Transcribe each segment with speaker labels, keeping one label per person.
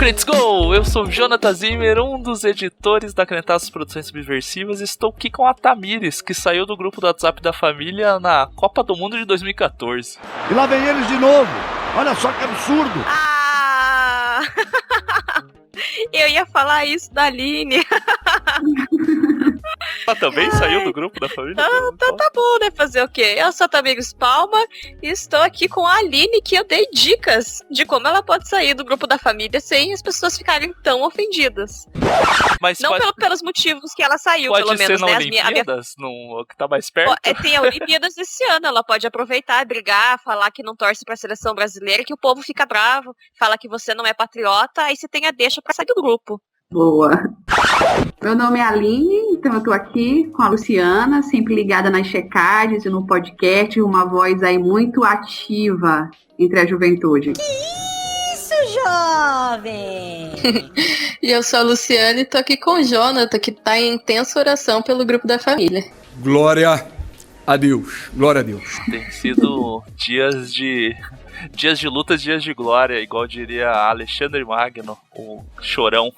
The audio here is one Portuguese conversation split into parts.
Speaker 1: Crentes Go! Eu sou o Jonathan Zimmer, um dos editores da Crentaços Produções Subversivas, e estou aqui com a Tamires, que saiu do grupo do WhatsApp da família na Copa do Mundo de 2014.
Speaker 2: E lá vem eles de novo! Olha só que absurdo!
Speaker 3: Eu ia falar isso da Aline.
Speaker 1: Ela também saiu do grupo da família?
Speaker 3: Tá bom, né? Fazer o quê? Eu sou a Tamires Palma e estou aqui com a Aline, que eu dei dicas de como ela pode sair do grupo da família sem as pessoas ficarem tão ofendidas.
Speaker 1: Mas
Speaker 3: não pelos motivos que ela saiu, pelo menos,
Speaker 1: né?
Speaker 3: Pode ser na
Speaker 1: Olimpíadas, que tá mais perto?
Speaker 3: Tem a Olimpíadas esse ano, ela pode aproveitar, brigar, falar que não torce pra seleção brasileira, que o povo fica bravo, fala que você não é patriota, aí você tem a deixa pra sair do grupo.
Speaker 4: Boa. Meu nome é Aline, então eu tô aqui com a Luciana, sempre ligada nas checagens e no podcast, uma voz aí muito ativa entre a juventude.
Speaker 5: Que isso, jovem!
Speaker 6: E eu sou a Luciana e tô aqui com o Jonathan, que tá em intensa oração pelo grupo da família.
Speaker 7: Glória a Deus, glória a Deus.
Speaker 1: Tem sido dias de luta, dias de glória, igual diria Alexandre Magno, o chorão.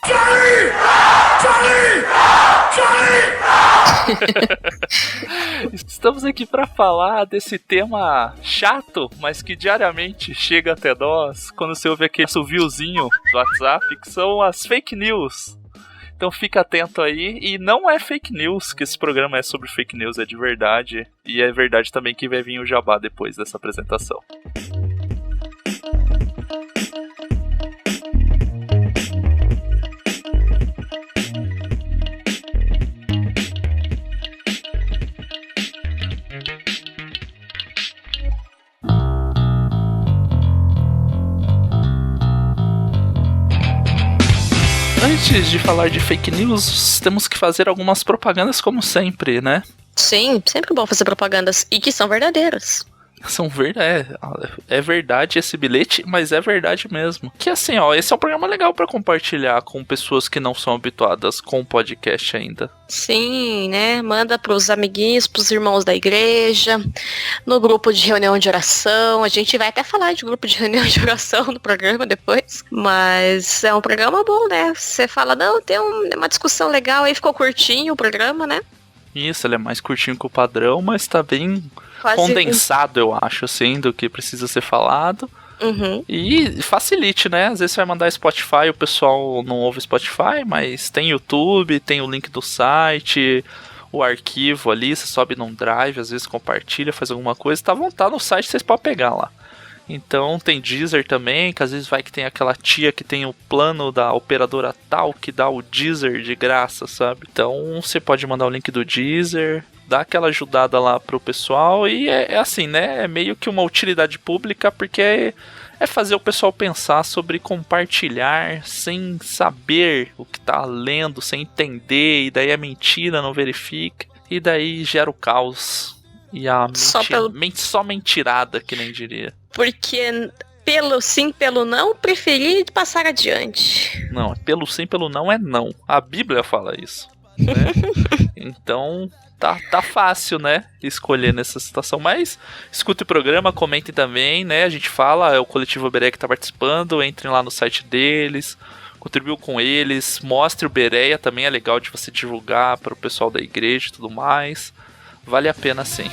Speaker 1: Estamos aqui para falar desse tema chato, mas que diariamente chega até nós quando você ouve aquele assoviozinho do WhatsApp, que são as fake news. Então fica atento aí, e não é fake news, que esse programa é sobre fake news, é de verdade, e é verdade também que vai vir o jabá depois dessa apresentação. Antes de falar de fake news, temos que fazer algumas propagandas como sempre, né?
Speaker 3: Sim, sempre bom fazer propagandas e que são verdadeiras.
Speaker 1: É verdade esse bilhete, mas é verdade mesmo. Que assim, esse é um programa legal pra compartilhar com pessoas que não são habituadas com o podcast ainda.
Speaker 3: Sim, né? Manda pros amiguinhos, pros irmãos da igreja, no grupo de reunião de oração. A gente vai até falar de grupo de reunião de oração no programa depois. Mas é um programa bom, né? Você fala, não, tem uma discussão legal, aí ficou curtinho o programa, né?
Speaker 1: Isso, ele é mais curtinho que o padrão, mas tá bem quase condensado, eu acho, assim, do que precisa ser falado.
Speaker 3: Uhum.
Speaker 1: E facilite, né? Às vezes você vai mandar Spotify, o pessoal não ouve Spotify, mas tem YouTube, tem o link do site, o arquivo ali, você sobe num drive, às vezes compartilha, faz alguma coisa, tá no site, vocês podem pegar lá. Então tem Deezer também, que às vezes vai que tem aquela tia que tem o plano da operadora tal que dá o Deezer de graça, sabe? Então você pode mandar o link do Deezer, dar aquela ajudada lá pro pessoal, e é assim, né? É meio que uma utilidade pública, porque é fazer o pessoal pensar sobre compartilhar sem saber o que tá lendo, sem entender, e daí é mentira, não verifica, e daí gera o caos. E a só mentirada, que nem diria.
Speaker 3: Porque pelo sim, pelo não, preferi passar adiante.
Speaker 1: Não, pelo sim, pelo não é não. A Bíblia fala isso, né? Então tá fácil, né? Escolher nessa situação. Mas escute o programa, comentem também, né? A gente fala, o Coletivo Bereia que tá participando, entrem lá no site deles, contribuam com eles, mostre o Bereia, também é legal de você divulgar para o pessoal da igreja e tudo mais. Vale a pena sim.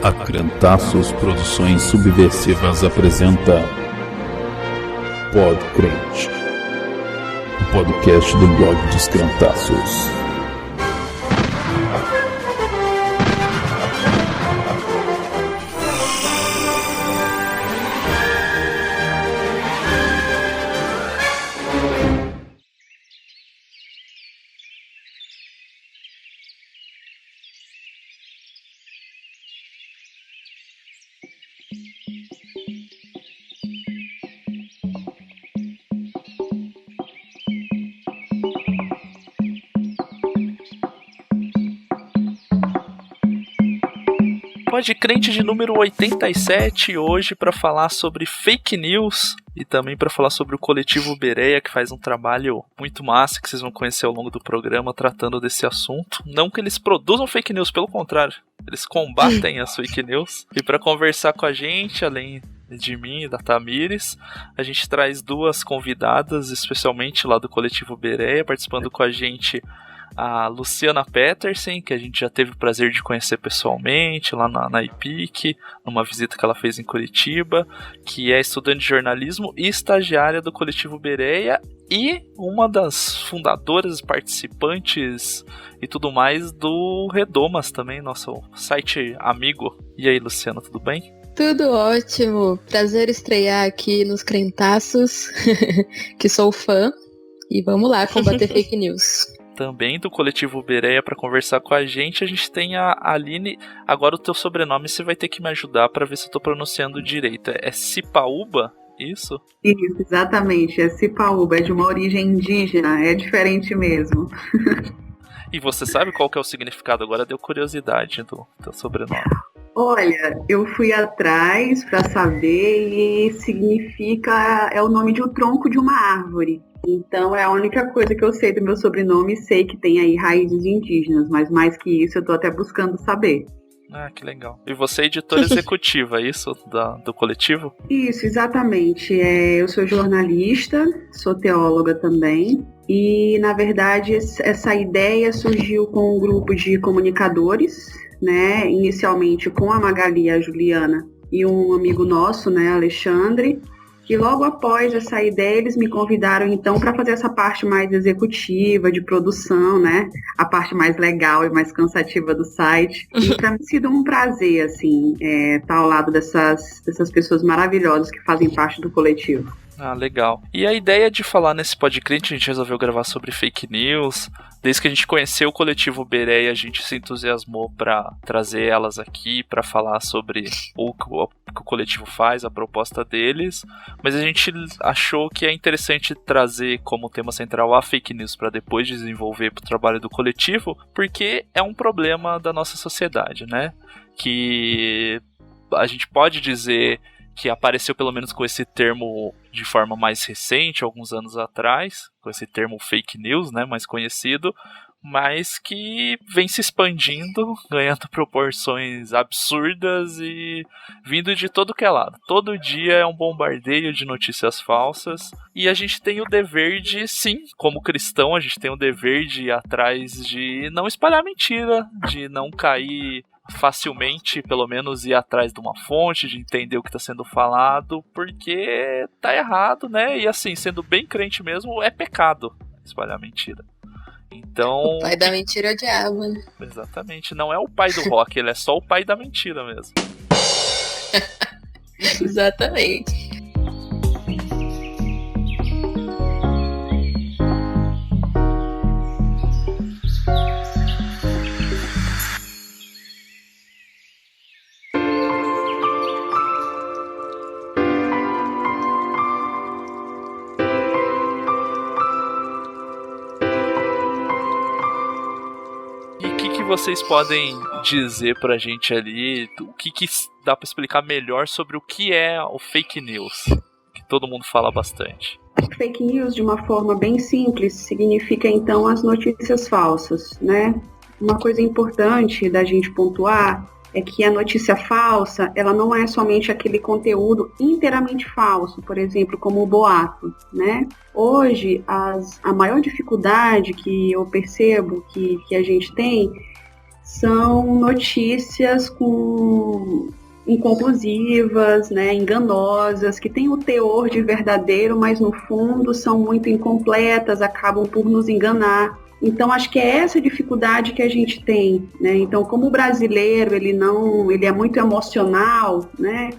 Speaker 8: A Crentaços Produções Subversivas apresenta Pod Crente, o podcast do blog dos Crentaços.
Speaker 1: Pod Crente de número 87, hoje para falar sobre fake news. E também para falar sobre o Coletivo Bereia, que faz um trabalho muito massa, que vocês vão conhecer ao longo do programa, tratando desse assunto. Não que eles produzam fake news, pelo contrário, eles combatem as fake news. E para conversar com a gente, além de mim e da Tamires, a gente traz duas convidadas, especialmente lá do Coletivo Bereia, participando com a gente a Luciana Petersen, que a gente já teve o prazer de conhecer pessoalmente lá na IPIC, numa visita que ela fez em Curitiba, que é estudante de jornalismo e estagiária do Coletivo Bereia e uma das fundadoras, participantes e tudo mais do Redomas também, nosso site amigo. E aí, Luciana, tudo bem?
Speaker 6: Tudo ótimo. Prazer estrear aqui nos Crentaços, que sou fã. E vamos lá combater fake news.
Speaker 1: Também do Coletivo Bereia para conversar com a gente tem a Aline. Agora o teu sobrenome você vai ter que me ajudar para ver se eu tô pronunciando direito. É Cipaúba? Isso?
Speaker 4: Isso, exatamente. É Cipaúba, é de uma origem indígena, é diferente mesmo.
Speaker 1: E você sabe qual que é o significado? Agora deu curiosidade do teu sobrenome.
Speaker 4: Olha, eu fui atrás para saber e significa, é o nome de um tronco de uma árvore. Então é a única coisa que eu sei do meu sobrenome, sei que tem aí raízes indígenas, mas mais que isso eu tô até buscando saber.
Speaker 1: Ah, que legal. E você é editora executiva, é isso? Do coletivo?
Speaker 4: Isso, exatamente. Eu sou jornalista, sou teóloga também. E, na verdade, essa ideia surgiu com um grupo de comunicadores, né? Inicialmente com a Magali e a Juliana e um amigo nosso, né, Alexandre. E logo após essa ideia, eles me convidaram, então, para fazer essa parte mais executiva, de produção, né? A parte mais legal e mais cansativa do site. E para mim tem sido um prazer, assim, estar ao lado dessas pessoas maravilhosas que fazem parte do coletivo.
Speaker 1: Ah, legal. E a ideia de falar nesse podcast, a gente resolveu gravar sobre fake news. Desde que a gente conheceu o Coletivo Bereia, a gente se entusiasmou para trazer elas aqui, para falar sobre o que o coletivo faz, a proposta deles. Mas a gente achou que é interessante trazer como tema central a fake news para depois desenvolver para o trabalho do coletivo, porque é um problema da nossa sociedade, né? Que a gente pode dizer que apareceu pelo menos com esse termo de forma mais recente, alguns anos atrás, com esse termo fake news, né, mais conhecido, mas que vem se expandindo, ganhando proporções absurdas e vindo de todo que é lado. Todo dia é um bombardeio de notícias falsas e a gente tem o dever de, sim, como cristão, a gente tem o dever de ir atrás de não espalhar mentira, de não cair facilmente, pelo menos ir atrás de uma fonte, de entender o que está sendo falado, porque tá errado, né? E assim, sendo bem crente mesmo, é pecado espalhar mentira. Então,
Speaker 6: o pai da mentira é o diabo, né?
Speaker 1: Exatamente, não é o pai do rock, ele é só o pai da mentira mesmo.
Speaker 6: Exatamente.
Speaker 1: Vocês podem dizer pra gente ali o que dá pra explicar melhor sobre o que é o fake news, que todo mundo fala bastante.
Speaker 4: Fake news, de uma forma bem simples, significa então as notícias falsas, né? Uma coisa importante da gente pontuar é que a notícia falsa, ela não é somente aquele conteúdo inteiramente falso, por exemplo, como o boato, né? Hoje, a maior dificuldade que eu percebo que a gente tem são notícias inconclusivas, né, enganosas, que têm o teor de verdadeiro, mas no fundo são muito incompletas, acabam por nos enganar. Então, acho que é essa dificuldade que a gente tem, né? Então, como o brasileiro, ele é muito emocional, né?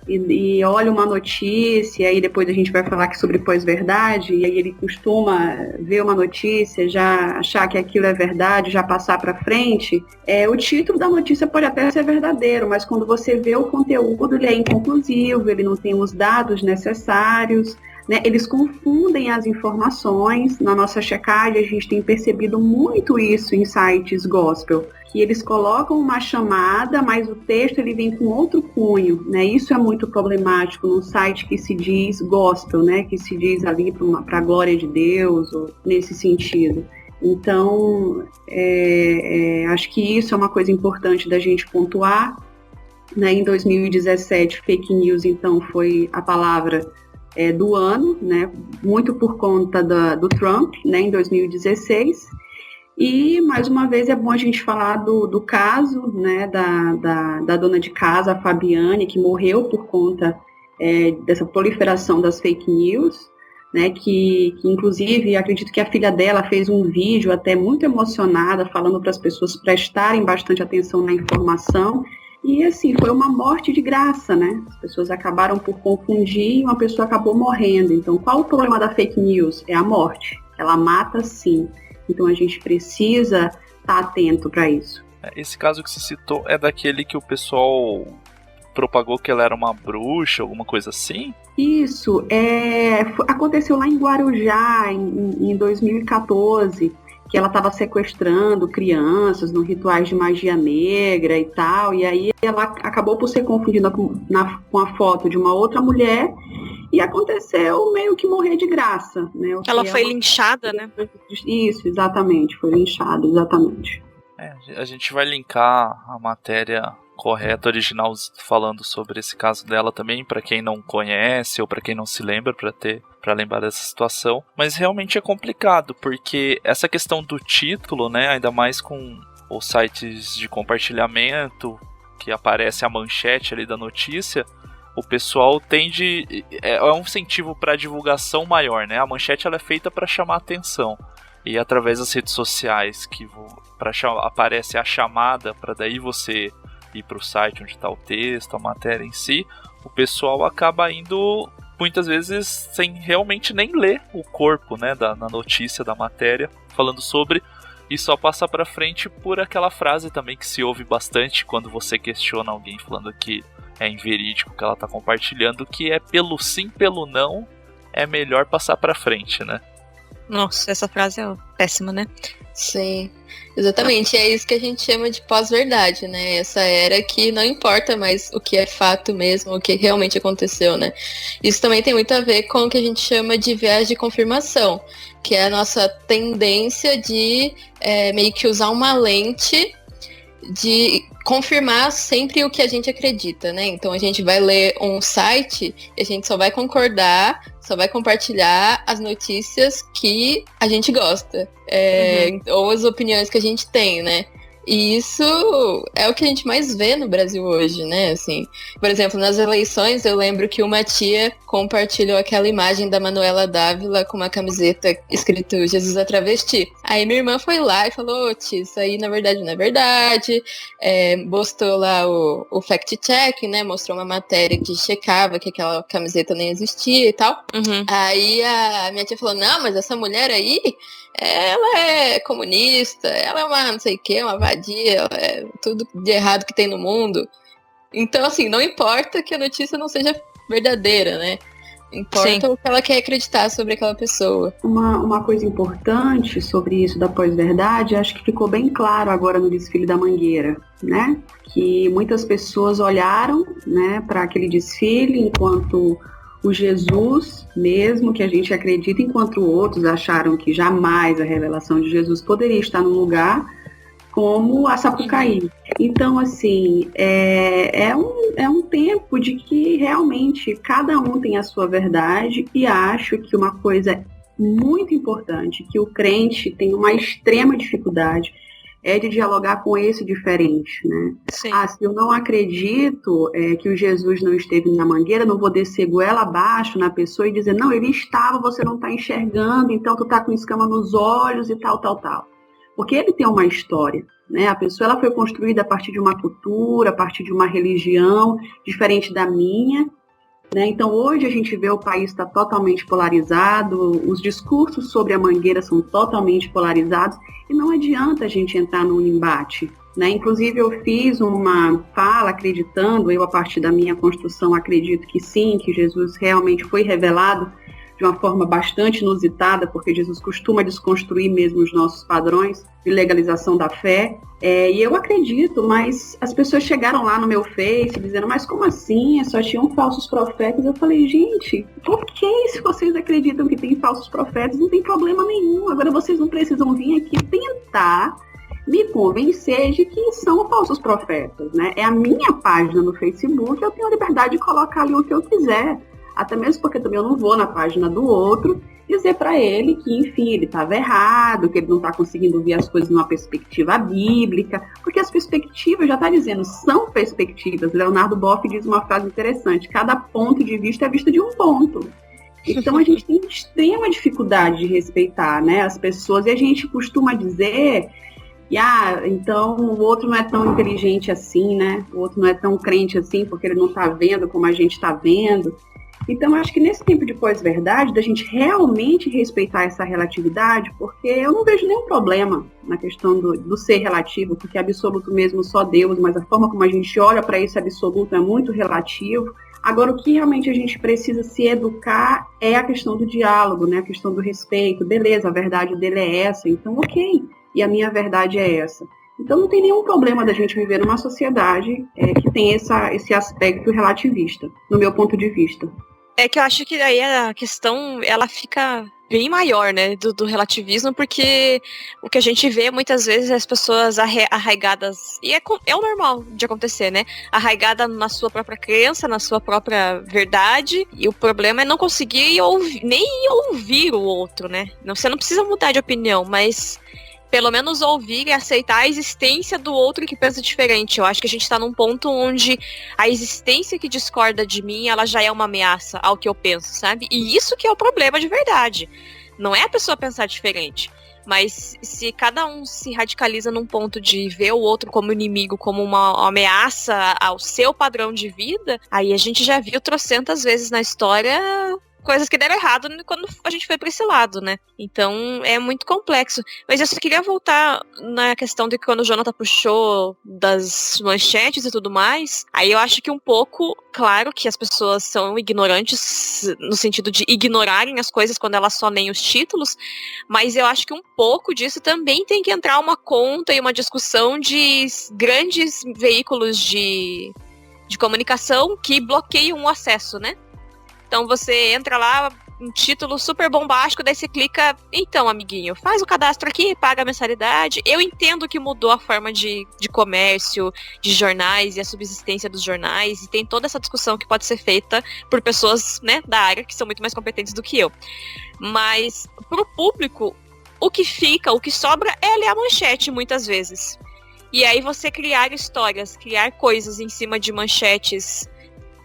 Speaker 4: E olha uma notícia, e aí depois a gente vai falar aqui sobre pós-verdade, e aí ele costuma ver uma notícia, já achar que aquilo é verdade, já passar para frente. O título da notícia pode até ser verdadeiro, mas quando você vê o conteúdo, ele é inconclusivo, ele não tem os dados necessários, né, eles confundem as informações. Na nossa checagem, a gente tem percebido muito isso em sites gospel, que eles colocam uma chamada, mas o texto ele vem com outro cunho, né? Isso é muito problemático num site que se diz gospel, né? Que se diz ali para a glória de Deus, ou nesse sentido. Então, acho que isso é uma coisa importante da gente pontuar, né? Em 2017, fake news, então, foi a palavra do ano, né? Muito por conta do Trump, né? Em 2016. E, mais uma vez, é bom a gente falar do caso, né? Da dona de casa, a Fabiane, que morreu por conta dessa proliferação das fake news, né, que inclusive acredito que a filha dela fez um vídeo até muito emocionada, falando para as pessoas prestarem bastante atenção na informação, e assim, foi uma morte de graça, né, as pessoas acabaram por confundir e uma pessoa acabou morrendo. Então, qual o problema da fake news? É a morte, ela mata sim, então a gente precisa estar atento para isso.
Speaker 1: Esse caso que você citou é daquele que o pessoal propagou que ela era uma bruxa, alguma coisa assim?
Speaker 4: Isso, aconteceu lá em Guarujá, em 2014, que ela estava sequestrando crianças no rituais de magia negra e tal, e aí ela acabou por ser confundida com a foto de uma outra mulher, e aconteceu meio que morrer de graça, né?
Speaker 3: Ela foi linchada, né?
Speaker 4: Isso, exatamente, foi linchada, exatamente.
Speaker 1: A gente vai linkar a matéria correta, original, falando sobre esse caso dela também, para quem não conhece ou para quem não se lembra, para lembrar dessa situação. Mas realmente é complicado, porque essa questão do título, né, ainda mais com os sites de compartilhamento, que aparece a manchete ali da notícia, o pessoal tende... É um incentivo para divulgação maior, né? A manchete ela é feita para chamar atenção. E através das redes sociais, que aparece a chamada, para daí você ir para o site onde está o texto, a matéria em si, o pessoal acaba indo muitas vezes sem realmente nem ler o corpo, né, da notícia, da matéria, falando sobre, e só passa para frente por aquela frase também que se ouve bastante quando você questiona alguém falando que é inverídico que ela está compartilhando, que é pelo sim, pelo não, é melhor passar para frente, né?
Speaker 3: Nossa, essa frase é péssima, né?
Speaker 6: Sim, exatamente. É isso que a gente chama de pós-verdade, né? Essa era que não importa mais o que é fato mesmo, o que realmente aconteceu, né? Isso também tem muito a ver com o que a gente chama de viés de confirmação, que é a nossa tendência de meio que usar uma lente de confirmar sempre o que a gente acredita, né? Então a gente vai ler um site e a gente só vai concordar, só vai compartilhar as notícias que a gente gosta, ou as opiniões que a gente tem, né? E isso é o que a gente mais vê no Brasil hoje, né? Assim, por exemplo, nas eleições eu lembro que uma tia compartilhou aquela imagem da Manuela Dávila com uma camiseta escrito Jesus é travesti. Aí minha irmã foi lá e falou, tia, isso aí na verdade não é verdade. Postou lá o fact-check, né? Mostrou uma matéria que checava que aquela camiseta nem existia e tal.
Speaker 3: Uhum.
Speaker 6: Aí a minha tia falou, não, mas essa mulher aí, ela é comunista, ela é uma não sei o que, uma vadia, ela é tudo de errado que tem no mundo. Então, assim, não importa que a notícia não seja verdadeira, né? Importa o que ela quer acreditar sobre aquela pessoa.
Speaker 4: Uma coisa importante sobre isso da pós-verdade, acho que ficou bem claro agora no desfile da Mangueira, né? Que muitas pessoas olharam, né, para aquele desfile enquanto o Jesus mesmo, que a gente acredita, enquanto outros acharam que jamais a revelação de Jesus poderia estar num lugar como a Sapucaí. Então, assim, é um tempo de que realmente cada um tem a sua verdade, e acho que uma coisa muito importante, que o crente tem uma extrema dificuldade, é de dialogar com esse diferente, né?
Speaker 3: Sim.
Speaker 4: Se eu não acredito que o Jesus não esteve na Mangueira, não vou descer goela abaixo na pessoa e dizer, não, ele estava, você não está enxergando, então tu está com escama nos olhos e tal. Porque ele tem uma história, né? A pessoa ela foi construída a partir de uma cultura, a partir de uma religião diferente da minha, né? Então hoje a gente vê o país está totalmente polarizado, os discursos sobre a Mangueira são totalmente polarizados e não adianta a gente entrar num embate, né? Inclusive eu fiz uma fala acreditando, eu a partir da minha construção acredito que sim, que Jesus realmente foi revelado de uma forma bastante inusitada, porque Jesus costuma desconstruir mesmo os nossos padrões de legalização da fé. E eu acredito, mas as pessoas chegaram lá no meu Face dizendo, mas como assim? Só tinham falsos profetas. Eu falei, gente, ok, se vocês acreditam que tem falsos profetas, não tem problema nenhum. Agora vocês não precisam vir aqui tentar me convencer de que são falsos profetas, né? É a minha página no Facebook, eu tenho a liberdade de colocar ali o que eu quiser. Até mesmo porque também eu não vou na página do outro dizer para ele que, enfim, ele estava errado, que ele não está conseguindo ver as coisas numa perspectiva bíblica, porque as perspectivas, já está dizendo, são perspectivas. Leonardo Boff diz uma frase interessante, cada ponto de vista é vista de um ponto. Então a gente tem extrema dificuldade de respeitar, né, as pessoas, e a gente costuma dizer, então o outro não é tão inteligente assim, né, o outro não é tão crente assim, porque ele não está vendo como a gente está vendo. Então, acho que nesse tempo de pós-verdade, da gente realmente respeitar essa relatividade, porque eu não vejo nenhum problema na questão do ser relativo, porque é absoluto mesmo só Deus, mas a forma como a gente olha para esse absoluto é muito relativo. Agora, o que realmente a gente precisa se educar é a questão do diálogo, né? A questão do respeito. Beleza, a verdade dele é essa, então ok, e a minha verdade é essa. Então não tem nenhum problema da gente viver numa sociedade que tem esse aspecto relativista, no meu ponto de vista.
Speaker 3: É que eu acho que aí a questão, ela fica bem maior, né, do relativismo, porque o que a gente vê muitas vezes é as pessoas arraigadas, e é o normal de acontecer, né, arraigada na sua própria crença, na sua própria verdade, e o problema é não conseguir nem ouvir o outro, né, você não precisa mudar de opinião, mas pelo menos ouvir e aceitar a existência do outro que pensa diferente. Eu acho que a gente tá num ponto onde a existência que discorda de mim, ela já é uma ameaça ao que eu penso, sabe? E isso que é o problema de verdade. Não é a pessoa pensar diferente. Mas se cada um se radicaliza num ponto de ver o outro como inimigo, como uma ameaça ao seu padrão de vida, aí a gente já viu trocentas vezes na história coisas que deram errado quando a gente foi pra esse lado, né? Então é muito complexo. Mas eu só queria voltar na questão de que quando o Jonathan puxou das manchetes e tudo mais, aí eu acho que um pouco, claro que as pessoas são ignorantes no sentido de ignorarem as coisas quando elas só leem os títulos, mas eu acho que um pouco disso também tem que entrar uma conta e uma discussão de grandes veículos de comunicação que bloqueiam o acesso, né? Então você entra lá, um título super bombástico, daí você clica, então, amiguinho, faz o cadastro aqui, paga a mensalidade. Eu entendo que mudou a forma de comércio, de jornais e a subsistência dos jornais, e tem toda essa discussão que pode ser feita por pessoas, né, da área que são muito mais competentes do que eu. Mas, pro público, o que sobra é ler a manchete, muitas vezes. E aí você criar histórias, criar coisas em cima de manchetes.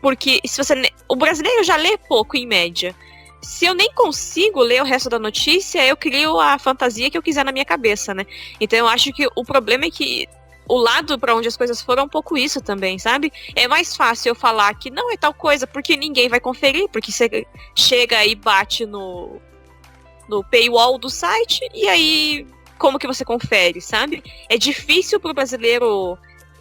Speaker 3: Porque o brasileiro já lê pouco em média. Se eu nem consigo ler o resto da notícia, eu crio a fantasia que eu quiser na minha cabeça, né? Então eu acho que o problema é que o lado pra onde as coisas foram é um pouco isso também, sabe? É mais fácil eu falar que não é tal coisa, porque ninguém vai conferir, porque você chega e bate no paywall do site, e aí como que você confere, sabe? É difícil pro brasileiro.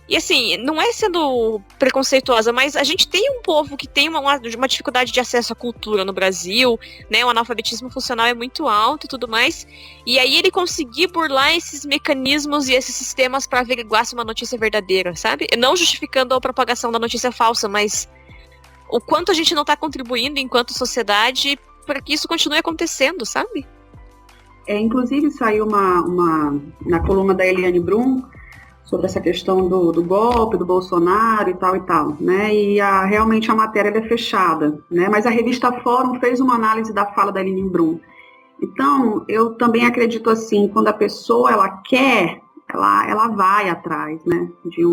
Speaker 3: E assim, não é sendo preconceituosa, mas a gente tem um povo que tem uma dificuldade de acesso à cultura no Brasil, né? O analfabetismo funcional é muito alto e tudo mais. E aí ele conseguir burlar esses mecanismos e esses sistemas para averiguar se uma notícia é verdadeira, sabe? Não justificando a propagação da notícia falsa, mas o quanto a gente não está contribuindo enquanto sociedade para que isso continue acontecendo, sabe?
Speaker 4: Inclusive saiu na coluna da Eliane Brum sobre essa questão do golpe, do Bolsonaro e tal, né, e realmente a matéria é fechada, né, mas a revista Fórum fez uma análise da fala da Eliane Brum. Então, eu também acredito assim, quando a pessoa, ela quer, ela vai atrás, né, de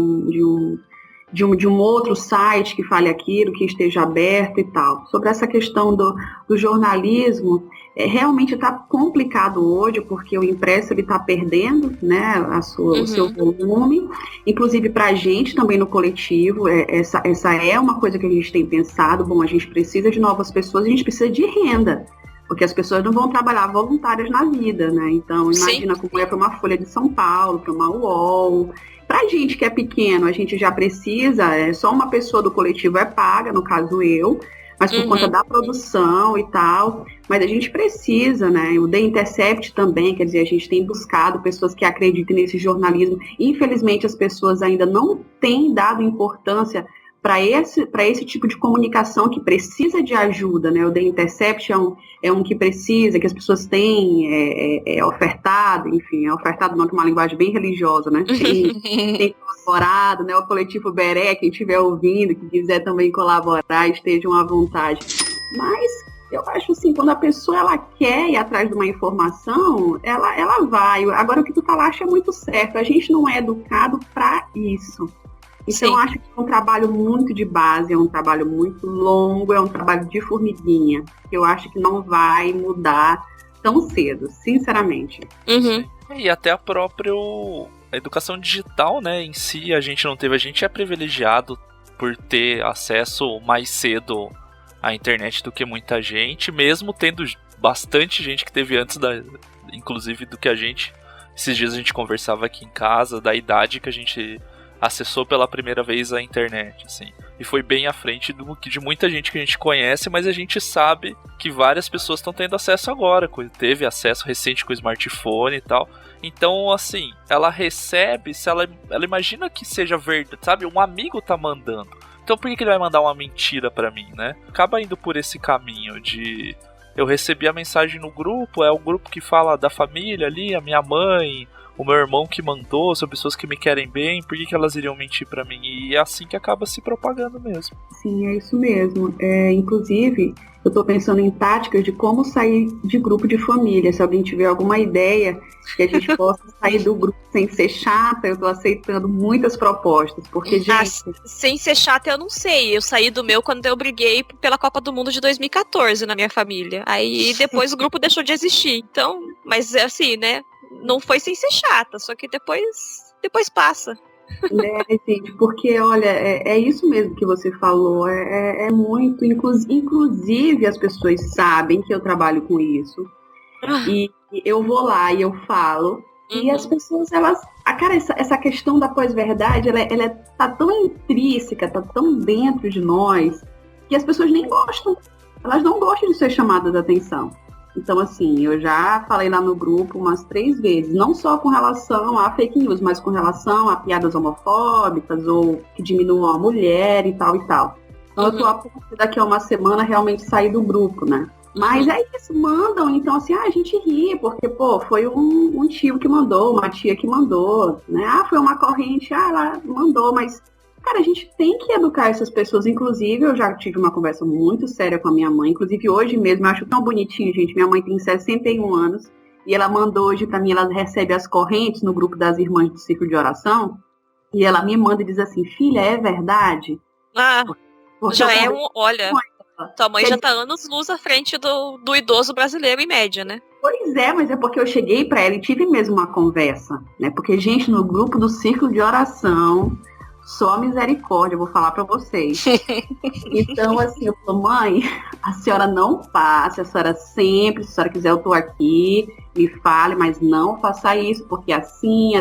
Speaker 4: um outro site que fale aquilo, que esteja aberto e tal. Sobre essa questão do jornalismo, realmente está complicado hoje, porque o impresso está perdendo, né, o seu volume, inclusive para a gente também no coletivo, essa é uma coisa que a gente tem pensado, bom, a gente precisa de novas pessoas, a gente precisa de renda, porque as pessoas não vão trabalhar voluntárias na vida, né, então imagina como é para uma Folha de São Paulo, para uma UOL. Pra gente que é pequeno, a gente já precisa, só uma pessoa do coletivo é paga, no caso eu, mas por conta da produção e tal. Mas a gente precisa, né? O The Intercept também, quer dizer, a gente tem buscado pessoas que acreditem nesse jornalismo. Infelizmente, as pessoas ainda não têm dado importância para esse tipo de comunicação que precisa de ajuda, né? O The Intercept é um que precisa, que as pessoas têm ofertado, enfim, é ofertado não, que é uma linguagem bem religiosa, né? Tem colaborado, né? O Coletivo Beré, quem estiver ouvindo, que quiser também colaborar, estejam à vontade. Mas eu acho assim, quando a pessoa ela quer ir atrás de uma informação, ela vai. Agora, o que tu falaste é muito certo, a gente não é educado para isso. Então, eu acho que é um trabalho muito de base, é um trabalho muito longo, é um trabalho de formiguinha, que eu acho que não vai mudar tão cedo, sinceramente.
Speaker 1: E até a educação digital, né, em si, a gente é privilegiado por ter acesso mais cedo à internet do que muita gente, mesmo tendo bastante gente que teve antes, inclusive do que a gente. Esses dias a gente conversava aqui em casa, da idade que a gente acessou pela primeira vez a internet, assim. E foi bem à frente de muita gente que a gente conhece, mas a gente sabe que várias pessoas estão tendo acesso agora, teve acesso recente com o smartphone e tal. Então, assim, ela recebe, se ela imagina que seja verdade, sabe? Um amigo tá mandando. Então por que ele vai mandar uma mentira pra mim, né? Acaba indo por esse caminho de... Eu recebi a mensagem no grupo, é um grupo que fala da família ali, a minha mãe... O meu irmão que mandou, são pessoas que me querem bem, por que elas iriam mentir pra mim? E é assim que acaba se propagando mesmo.
Speaker 4: Sim, é isso mesmo. Inclusive, eu tô pensando em táticas de como sair de grupo de família. Se alguém tiver alguma ideia que a gente possa sair do grupo sem ser chata, eu tô aceitando muitas propostas. Porque, gente...
Speaker 3: Sem ser chata, eu não sei. Eu saí do meu quando eu briguei pela Copa do Mundo de 2014 na minha família. Aí depois o grupo deixou de existir. Então, mas assim, né? Não foi sem ser chata, só que depois passa.
Speaker 4: Gente, porque, olha, é isso mesmo que você falou, é muito, inclusive as pessoas sabem que eu trabalho com isso, e eu vou lá e eu falo, e as pessoas, cara, essa questão da pós-verdade, ela tá tão intrínseca, tá tão dentro de nós, que as pessoas nem gostam, elas não gostam de ser chamadas de atenção. Então, assim, eu já falei lá no grupo umas 3 vezes, não só com relação a fake news, mas com relação a piadas homofóbicas ou que diminuam a mulher e tal e tal. Então, eu tô a ponto de daqui a uma semana realmente sair do grupo, né? Mas é isso, mandam, então assim, a gente ri, porque, pô, foi um tio que mandou, uma tia que mandou, né? Foi uma corrente, ela mandou, mas... Cara, a gente tem que educar essas pessoas. Inclusive, eu já tive uma conversa muito séria com a minha mãe. Inclusive, hoje mesmo, eu acho tão bonitinho, gente. Minha mãe tem 61 anos. E ela mandou hoje pra mim, ela recebe as correntes no grupo das irmãs do Círculo de Oração. E ela me manda e diz assim, filha, é verdade?
Speaker 3: Porque já é olha, tua mãe já tá anos-luz à frente do idoso brasileiro em média, né?
Speaker 4: Pois é, mas é porque eu cheguei pra ela e tive mesmo uma conversa, né? Porque, gente, no grupo do Círculo de Oração... Só misericórdia, eu vou falar pra vocês. Então, assim, eu falo, mãe, a senhora não passe, a senhora sempre, se a senhora quiser, eu tô aqui, me fale, mas não faça isso, porque assim.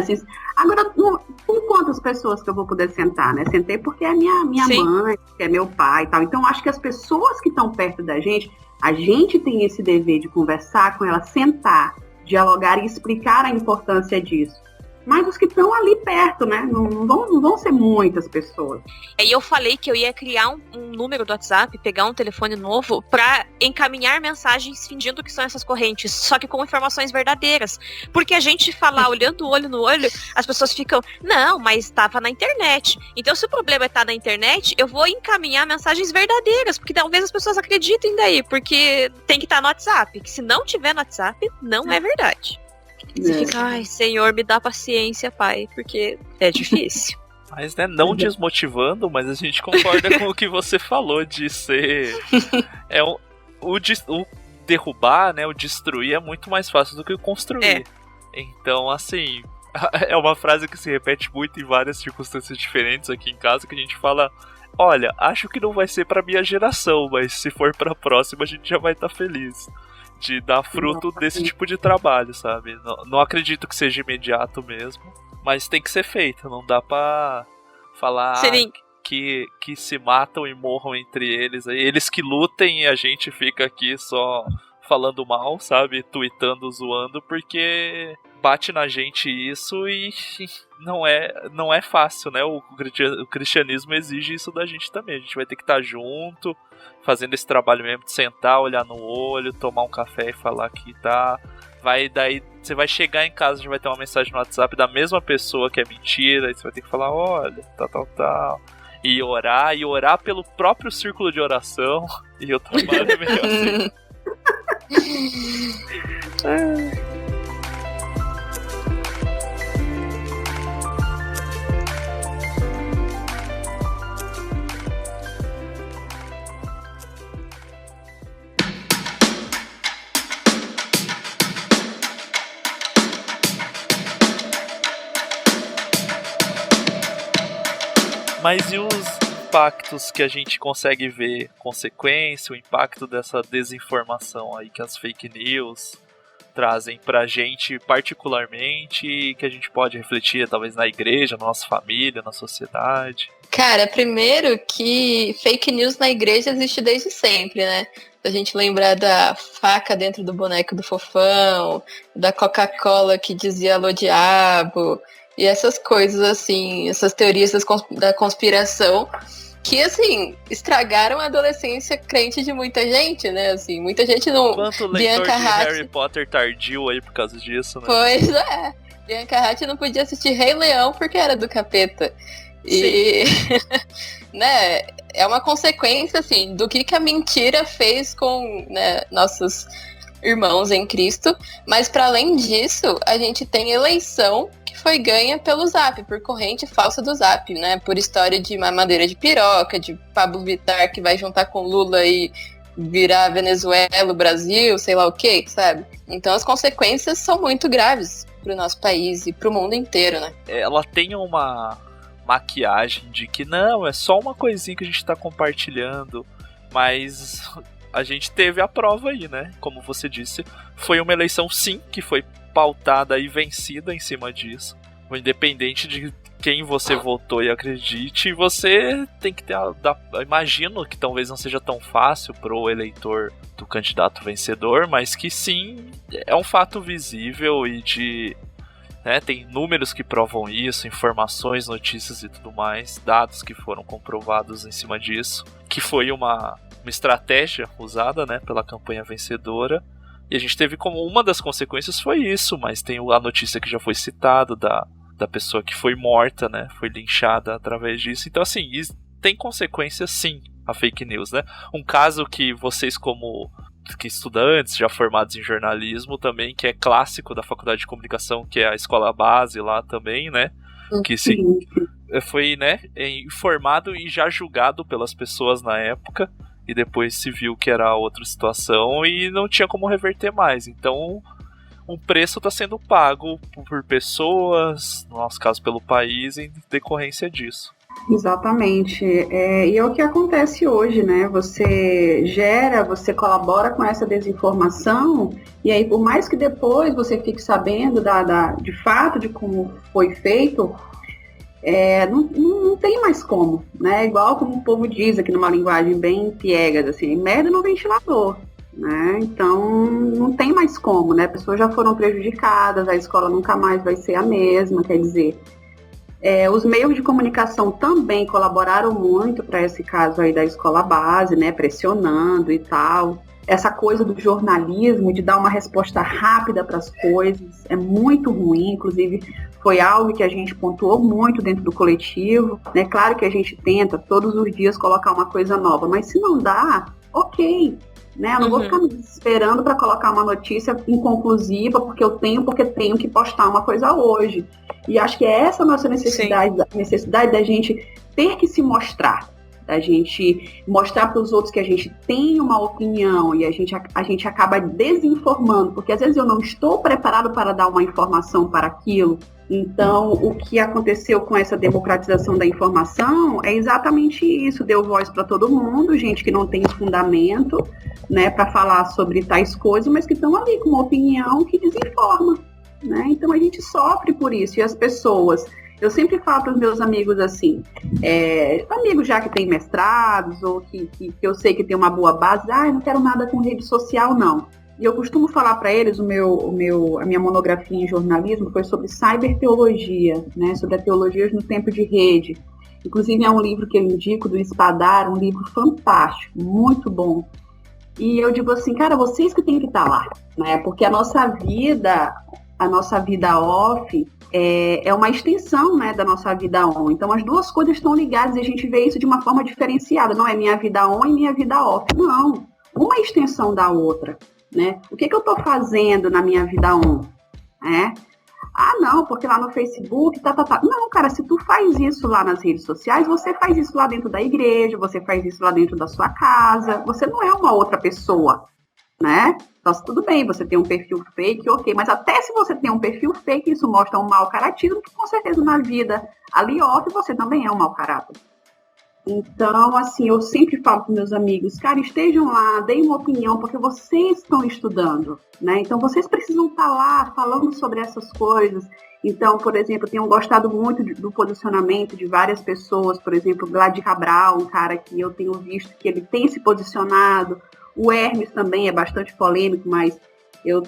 Speaker 4: Agora, com quantas pessoas que eu vou poder sentar, né? Sentei porque é minha mãe, que é meu pai e tal. Então, acho que as pessoas que estão perto da gente, a gente tem esse dever de conversar com elas, sentar, dialogar e explicar a importância disso. Mas os que estão ali perto, né? Não vão ser muitas pessoas.
Speaker 3: E eu falei que eu ia criar um número do WhatsApp, pegar um telefone novo, pra encaminhar mensagens fingindo que são essas correntes, só que com informações verdadeiras. Porque a gente falar olhando o olho no olho, as pessoas ficam, não, mas estava na internet. Então, se o problema é estar na internet, eu vou encaminhar mensagens verdadeiras, porque talvez as pessoas acreditem daí, porque tem que estar no WhatsApp, que se não tiver no WhatsApp, não é verdade. Você fica, ai, Senhor, me dá paciência, pai, porque é difícil.
Speaker 1: Mas, né, não desmotivando, mas a gente concorda com o que você falou de ser... O derrubar, né, o destruir é muito mais fácil do que o construir. Então, assim, é uma frase que se repete muito em várias circunstâncias diferentes aqui em casa, que a gente fala, olha, acho que não vai ser pra minha geração, mas se for pra próxima a gente já vai estar feliz. De dar fruto desse tipo de trabalho, sabe? Não acredito que seja imediato mesmo, mas tem que ser feito, não dá pra falar que se matam e morram entre eles. Eles que lutem e a gente fica aqui só falando mal, sabe? Tweetando, zoando, porque bate na gente isso e não é fácil, né? O cristianismo exige isso da gente também. A gente vai ter que estar junto, fazendo esse trabalho mesmo de sentar, olhar no olho, tomar um café e falar que tá... Daí você vai chegar em casa, a gente vai ter uma mensagem no WhatsApp da mesma pessoa que é mentira, e você vai ter que falar, olha, tal. E orar pelo próprio círculo de oração. E o trabalho é meio assim. Mas e os impactos que a gente consegue ver, consequência, o impacto dessa desinformação aí que as fake news trazem pra gente particularmente e que a gente pode refletir talvez na igreja, na nossa família, na sociedade?
Speaker 6: Cara, primeiro que fake news na igreja existe desde sempre, né? Se a gente lembrar da faca dentro do boneco do Fofão, da Coca-Cola que dizia alô diabo... E essas coisas, assim, essas teorias da conspiração que, assim, estragaram a adolescência crente de muita gente, né? Assim, muita gente não...
Speaker 1: Quanto leitor de Harry Potter tardio aí por causa disso, né?
Speaker 6: Pois é. Bianca Hatt não podia assistir Rei Leão porque era do capeta. E, né, é uma consequência, assim, do que a mentira fez com, né, nossos irmãos em Cristo. Mas, para além disso, a gente tem eleição foi ganha pelo Zap, por corrente falsa do Zap, né? Por história de mamadeira de piroca, de Pablo Vittar que vai juntar com Lula e virar Venezuela, Brasil, sei lá o que, sabe? Então as consequências são muito graves pro nosso país e pro mundo inteiro, né?
Speaker 1: Ela tem uma maquiagem de que não, é só uma coisinha que a gente tá compartilhando, mas a gente teve a prova aí, né? Como você disse, foi uma eleição sim, que foi pautada e vencida em cima disso. Independente de quem você votou e acredite, você tem que ter imagino que talvez não seja tão fácil pro eleitor do candidato vencedor, mas que sim, é um fato visível e de... né, tem números que provam isso, informações, notícias e tudo mais, dados que foram comprovados em cima disso, que foi uma estratégia usada, né, pela campanha vencedora. E a gente teve como uma das consequências foi isso, mas tem a notícia que já foi citada da pessoa que foi morta, né? Foi linchada através disso. Então, assim, tem consequências sim, a fake news, né? Um caso que vocês, como que estudantes já formados em jornalismo também, que é clássico da Faculdade de Comunicação, que é a escola base lá também, né? Que foi, né, informado e já julgado pelas pessoas na época. E depois se viu que era outra situação e não tinha como reverter mais. Então, um preço está sendo pago por pessoas, no nosso caso pelo país, em decorrência disso.
Speaker 4: Exatamente. E é o que acontece hoje, né? Você colabora com essa desinformação, e aí por mais que depois você fique sabendo de fato de como foi feito, não tem mais como, né? Igual como o povo diz aqui numa linguagem bem piegas, assim, merda no ventilador, né? Então não tem mais como, né? Pessoas já foram prejudicadas, a escola nunca mais vai ser a mesma, quer dizer, os meios de comunicação também colaboraram muito para esse caso aí da escola base, né? Pressionando e tal. Essa coisa do jornalismo, de dar uma resposta rápida para as coisas, é muito ruim. Inclusive, foi algo que a gente pontuou muito dentro do coletivo, né? Claro que a gente tenta todos os dias colocar uma coisa nova, mas se não dá, ok, né? Eu não vou ficar me desesperando para colocar uma notícia inconclusiva porque tenho que postar uma coisa hoje. E acho que é essa a nossa necessidade, a necessidade da gente ter que se mostrar, da gente mostrar para os outros que a gente tem uma opinião, e a gente acaba desinformando, porque às vezes eu não estou preparado para dar uma informação para aquilo. Então, o que aconteceu com essa democratização da informação é exatamente isso, deu voz para todo mundo, gente que não tem fundamento, né, para falar sobre tais coisas, mas que estão ali com uma opinião que desinforma, né? Então a gente sofre por isso, e as pessoas Eu sempre falo para os meus amigos assim, amigos já que têm mestrados ou que eu sei que tem uma boa base, eu não quero nada com rede social, não. E eu costumo falar para eles, a minha monografia em jornalismo foi sobre cyberteologia, né, sobre a teologia no tempo de rede. Inclusive é um livro que eu indico, do Espadar, um livro fantástico, muito bom. E eu digo assim, cara, vocês que têm que estar lá, né, porque a nossa vida off é uma extensão, né, da nossa vida on. Então as duas coisas estão ligadas e a gente vê isso de uma forma diferenciada. Não é minha vida on e minha vida off. Não, uma é extensão da outra. Né? O que eu estou fazendo na minha vida on? Não, porque lá no Facebook, Não, cara, se tu faz isso lá nas redes sociais, você faz isso lá dentro da igreja, você faz isso lá dentro da sua casa, você não é uma outra pessoa, né? Então, tudo bem, você tem um perfil fake, ok, mas até se você tem um perfil fake, isso mostra um mau caráter, que com certeza na vida ali off você também é um mau caráter. Então, assim, eu sempre falo para meus amigos, cara, estejam lá, deem uma opinião, porque vocês estão estudando, né? Então, vocês precisam estar lá falando sobre essas coisas. Então, por exemplo, eu tenho gostado muito do posicionamento de várias pessoas, por exemplo, o Glad Cabral, um cara que eu tenho visto que ele tem se posicionado. O Hermes também é bastante polêmico, mas eu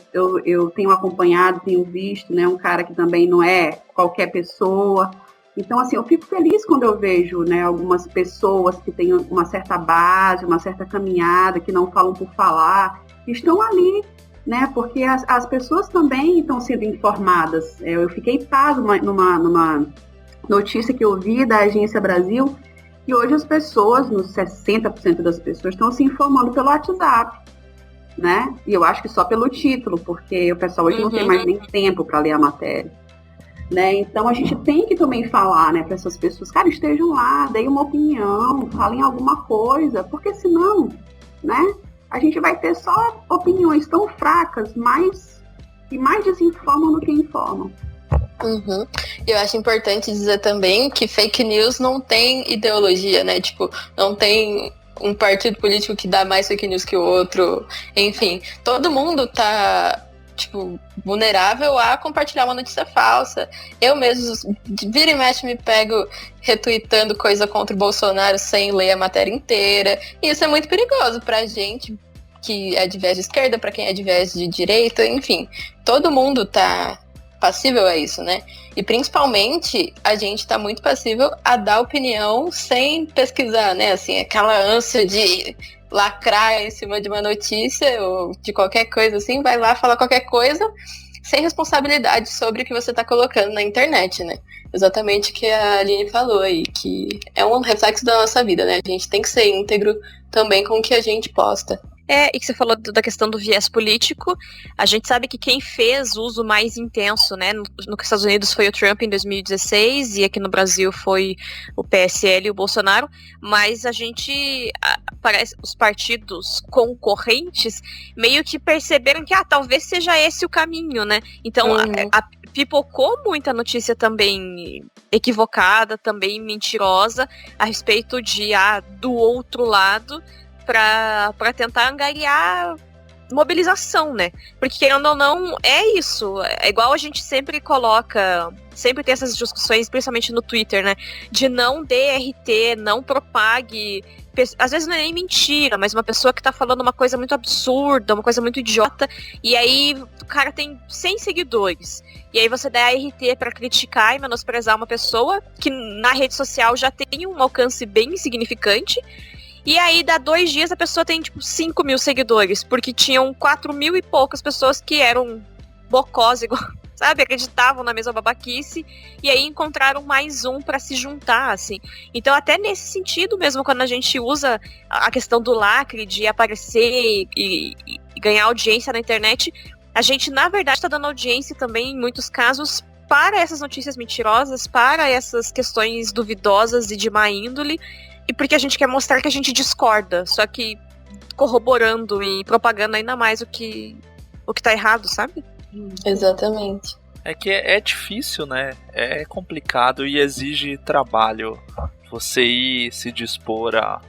Speaker 4: tenho acompanhado, tenho visto, né? Um cara que também não é qualquer pessoa. Então, assim, eu fico feliz quando eu vejo, né, algumas pessoas que têm uma certa base, uma certa caminhada, que não falam por falar, estão ali, né, porque as pessoas também estão sendo informadas. Eu fiquei pasmo numa notícia que eu vi da Agência Brasil, que hoje as pessoas, nos 60% das pessoas, estão se informando pelo WhatsApp, né, e eu acho que só pelo título, porque o pessoal hoje não tem mais nem tempo para ler a matéria. Né? Então a gente tem que também falar, né, para essas pessoas, cara, estejam lá, deem uma opinião, falem alguma coisa, porque senão, né, a gente vai ter só opiniões tão fracas, que mais desinformam do que informam.
Speaker 6: Eu acho importante dizer também que fake news não tem ideologia, né? Tipo, não tem um partido político que dá mais fake news que o outro, enfim, todo mundo tá vulnerável a compartilhar uma notícia falsa. Eu mesmo, vira e mexe, me pego retweetando coisa contra o Bolsonaro sem ler a matéria inteira. E isso é muito perigoso pra gente que é de viés de esquerda, pra quem é de viés de direita, enfim. Todo mundo tá passível a isso, né? E principalmente, a gente tá muito passível a dar opinião sem pesquisar, né? Assim, aquela ânsia de lacrar em cima de uma notícia ou de qualquer coisa assim, vai lá falar qualquer coisa sem responsabilidade sobre o que você está colocando na internet, né? Exatamente o que a Aline falou aí, que é um reflexo da nossa vida, né? A gente tem que ser íntegro também com o que a gente posta.
Speaker 3: E que você falou da questão do viés político, a gente sabe que quem fez o uso mais intenso, né, nos Estados Unidos foi o Trump em 2016 e aqui no Brasil foi o PSL e o Bolsonaro, mas parece os partidos concorrentes meio que perceberam que talvez seja esse o caminho, né? Então pipocou muita notícia também equivocada, também mentirosa a respeito do outro lado, para tentar angariar mobilização, né? Porque querendo ou não, é isso. É igual a gente sempre coloca, sempre tem essas discussões, principalmente no Twitter, né? De não dê RT, não propague. Às vezes não é nem mentira, mas uma pessoa que tá falando uma coisa muito absurda, uma coisa muito idiota, e aí o cara tem 100 seguidores. E aí você dá RT pra criticar e menosprezar uma pessoa que na rede social já tem um alcance bem insignificante. E aí, dá 2 dias, a pessoa tem, 5 mil seguidores, porque tinham 4 mil e poucas pessoas que eram bocós, sabe, acreditavam na mesma babaquice, e aí encontraram mais um pra se juntar, assim. Então, até nesse sentido mesmo, quando a gente usa a questão do lacre, de aparecer e ganhar audiência na internet, a gente, na verdade, tá dando audiência também, em muitos casos, para essas notícias mentirosas, para essas questões duvidosas e de má índole, e porque a gente quer mostrar que a gente discorda, só que corroborando e propagando ainda mais o que tá errado, sabe?
Speaker 6: Exatamente.
Speaker 1: É que é difícil, né? É complicado e exige trabalho você ir se dispor a...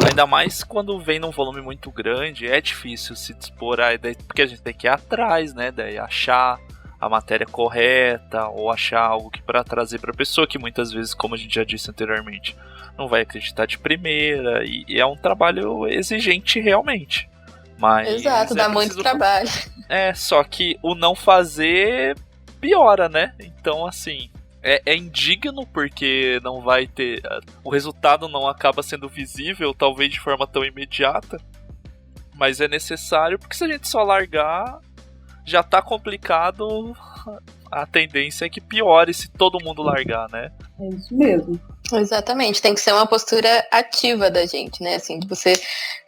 Speaker 1: Ainda mais quando vem num volume muito grande, é difícil se dispor a... Porque a gente tem que ir atrás, né? Daí achar a matéria correta ou achar algo que para trazer para a pessoa que muitas vezes, como a gente já disse anteriormente, não vai acreditar de primeira, e é um trabalho exigente realmente. Mas
Speaker 6: exato, dá muito trabalho.
Speaker 1: Só que o não fazer piora, né? Então, assim, é indigno porque não vai ter... O resultado não acaba sendo visível, talvez de forma tão imediata, mas é necessário, porque se a gente só largar, já tá complicado, a tendência é que piore se todo mundo largar, né?
Speaker 4: É isso mesmo.
Speaker 6: Exatamente, tem que ser uma postura ativa da gente, né? Assim, de você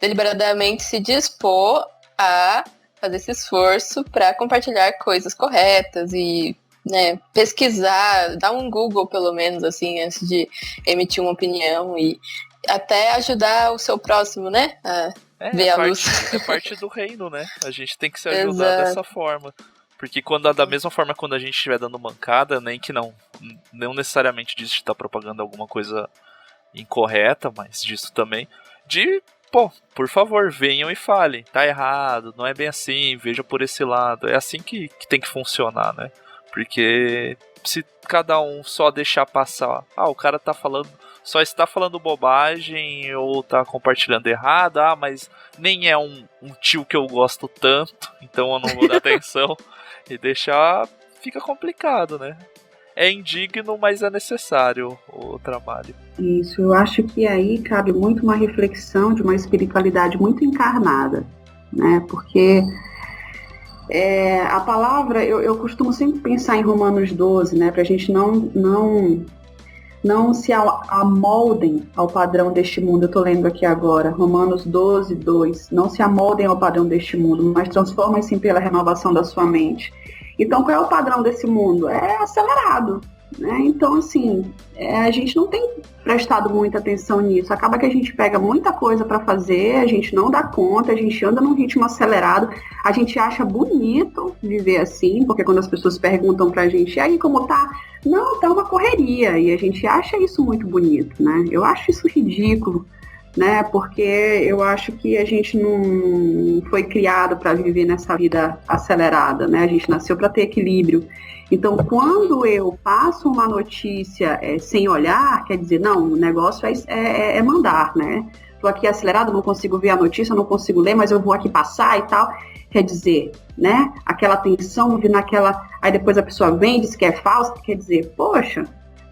Speaker 6: deliberadamente se dispor a fazer esse esforço para compartilhar coisas corretas e, né, pesquisar, dar um Google pelo menos, assim, antes de emitir uma opinião e até ajudar o seu próximo, né? A ver a luz.
Speaker 1: É parte do reino, né? A gente tem que se ajudar dessa forma. Porque da mesma forma quando a gente estiver dando mancada, nem que não necessariamente disso de estar propagando alguma coisa incorreta, mas disso também, por favor, venham e falem, tá errado, não é bem assim, veja por esse lado. É assim que tem que funcionar, né? Porque se cada um só deixar passar, o cara só está falando bobagem ou tá compartilhando errado, mas nem é um tio que eu gosto tanto, então eu não vou dar atenção. E deixar, fica complicado, né? É indigno, mas é necessário o trabalho.
Speaker 4: Isso, eu acho que aí cabe muito uma reflexão de uma espiritualidade muito encarnada, né? Porque a palavra, eu costumo sempre pensar em Romanos 12, né? Pra gente não se amoldem ao padrão deste mundo. Eu tô lendo aqui agora, Romanos 12, 2. Não se amoldem ao padrão deste mundo, mas transformem-se pela renovação da sua mente. Então, qual é o padrão desse mundo? É acelerado, né? Então, assim, a gente não tem prestado muita atenção nisso. Acaba que a gente pega muita coisa para fazer, a gente não dá conta, a gente anda num ritmo acelerado, a gente acha bonito viver assim, porque quando as pessoas perguntam pra gente, e aí, como tá? Não, tá uma correria, e a gente acha isso muito bonito, né? Eu acho isso ridículo, né? Porque eu acho que a gente não foi criado para viver nessa vida acelerada, né? A gente nasceu para ter equilíbrio. Então, quando eu passo uma notícia sem olhar, quer dizer, não, o negócio é mandar, né? Tô aqui acelerado, não consigo ver a notícia, não consigo ler, mas eu vou aqui passar e tal. Quer dizer, né? Aquela tensão, aí depois a pessoa vem, diz que é falso, quer dizer, poxa,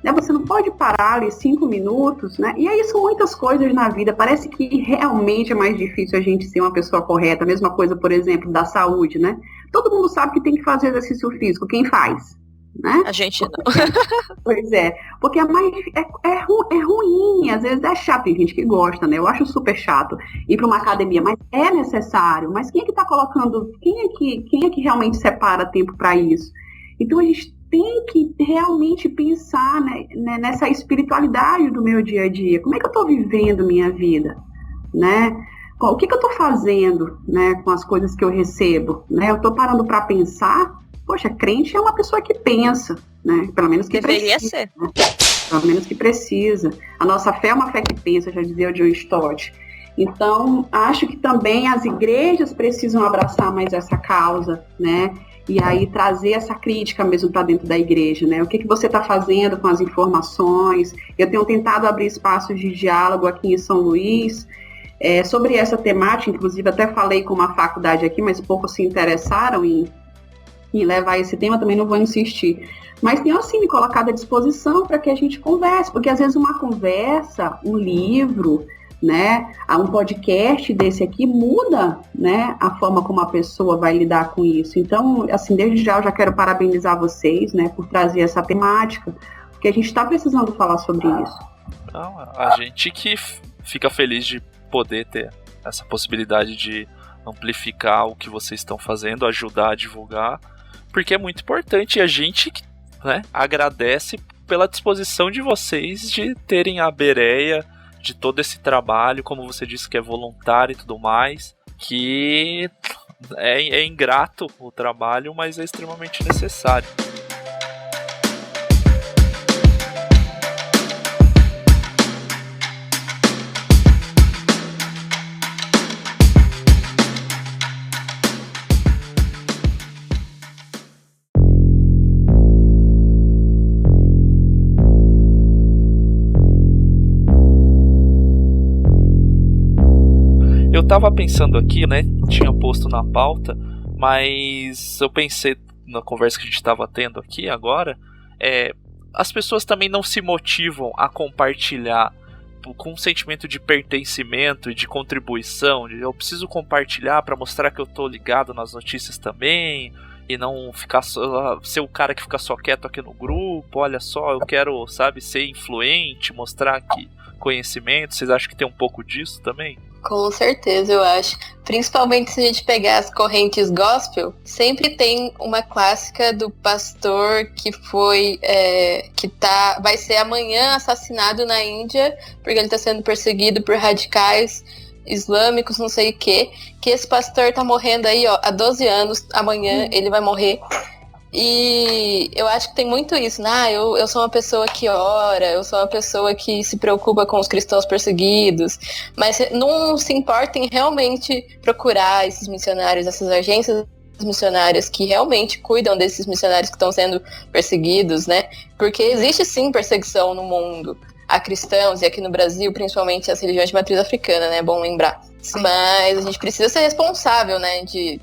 Speaker 4: né? Você não pode parar ali 5 minutos, né? E aí são muitas coisas na vida. Parece que realmente é mais difícil a gente ser uma pessoa correta. A mesma coisa, por exemplo, da saúde, né? Todo mundo sabe que tem que fazer exercício físico. Quem faz? Né?
Speaker 3: A gente não.
Speaker 4: Pois é. Porque é ruim, às vezes é chato. Tem gente que gosta, né? Eu acho super chato ir para uma academia, mas é necessário. Mas quem é que está colocando... Quem é que realmente separa tempo para isso? Então a gente tem que realmente pensar, né, nessa espiritualidade do meu dia a dia. Como é que eu estou vivendo minha vida? Né? O que eu estou fazendo, né, com as coisas que eu recebo? Né? Eu estou parando para pensar. Poxa, crente é uma pessoa que pensa, né? Pelo menos que
Speaker 3: deveria
Speaker 4: precisa.
Speaker 3: Ser.
Speaker 4: Né? Pelo menos que precisa. A nossa fé é uma fé que pensa, já dizia o John Stott. Então, acho que também as igrejas precisam abraçar mais essa causa, né? E aí trazer essa crítica mesmo para dentro da igreja, né? O que você está fazendo com as informações? Eu tenho tentado abrir espaços de diálogo aqui em São Luís sobre essa temática, inclusive até falei com uma faculdade aqui, mas poucos se interessaram em levar esse tema, também não vou insistir. Mas tenho assim me colocado à disposição para que a gente converse, porque às vezes uma conversa, um livro, né, um podcast desse aqui muda, né, a forma como a pessoa vai lidar com isso. Então, assim, desde já eu já quero parabenizar vocês, né, por trazer essa temática, porque a gente está precisando falar sobre isso.
Speaker 1: Não, a gente que fica feliz de poder ter essa possibilidade de amplificar o que vocês estão fazendo, ajudar a divulgar, porque é muito importante, e a gente, né, agradece pela disposição de vocês de terem a Bereia, de todo esse trabalho, como você disse que é voluntário e tudo mais, que é ingrato o trabalho, mas é extremamente necessário. tava pensando aqui, né? Tinha posto na pauta, mas eu pensei na conversa que a gente tava tendo aqui agora, as pessoas também não se motivam a compartilhar com um sentimento de pertencimento e de contribuição, eu preciso compartilhar para mostrar que eu tô ligado nas notícias também, e não ficar ser o cara que fica só quieto aqui no grupo. Olha só, eu quero, sabe, ser influente, mostrar que conhecimento. Vocês acham que tem um pouco disso também?
Speaker 6: Com certeza, eu acho. Principalmente se a gente pegar as correntes gospel, sempre tem uma clássica do pastor que foi, vai ser amanhã assassinado na Índia, porque ele está sendo perseguido por radicais islâmicos, não sei o que esse pastor tá morrendo aí, ó, há 12 anos, amanhã ele vai morrer. E eu acho que tem muito isso, né? Eu sou uma pessoa que ora, eu sou uma pessoa que se preocupa com os cristãos perseguidos, mas não se importa em realmente procurar esses missionários, essas agências missionárias que realmente cuidam desses missionários que estão sendo perseguidos, né? Porque existe sim perseguição no mundo a cristãos, e aqui no Brasil, principalmente as religiões de matriz africana, né? É bom lembrar. Mas a gente precisa ser responsável, né? De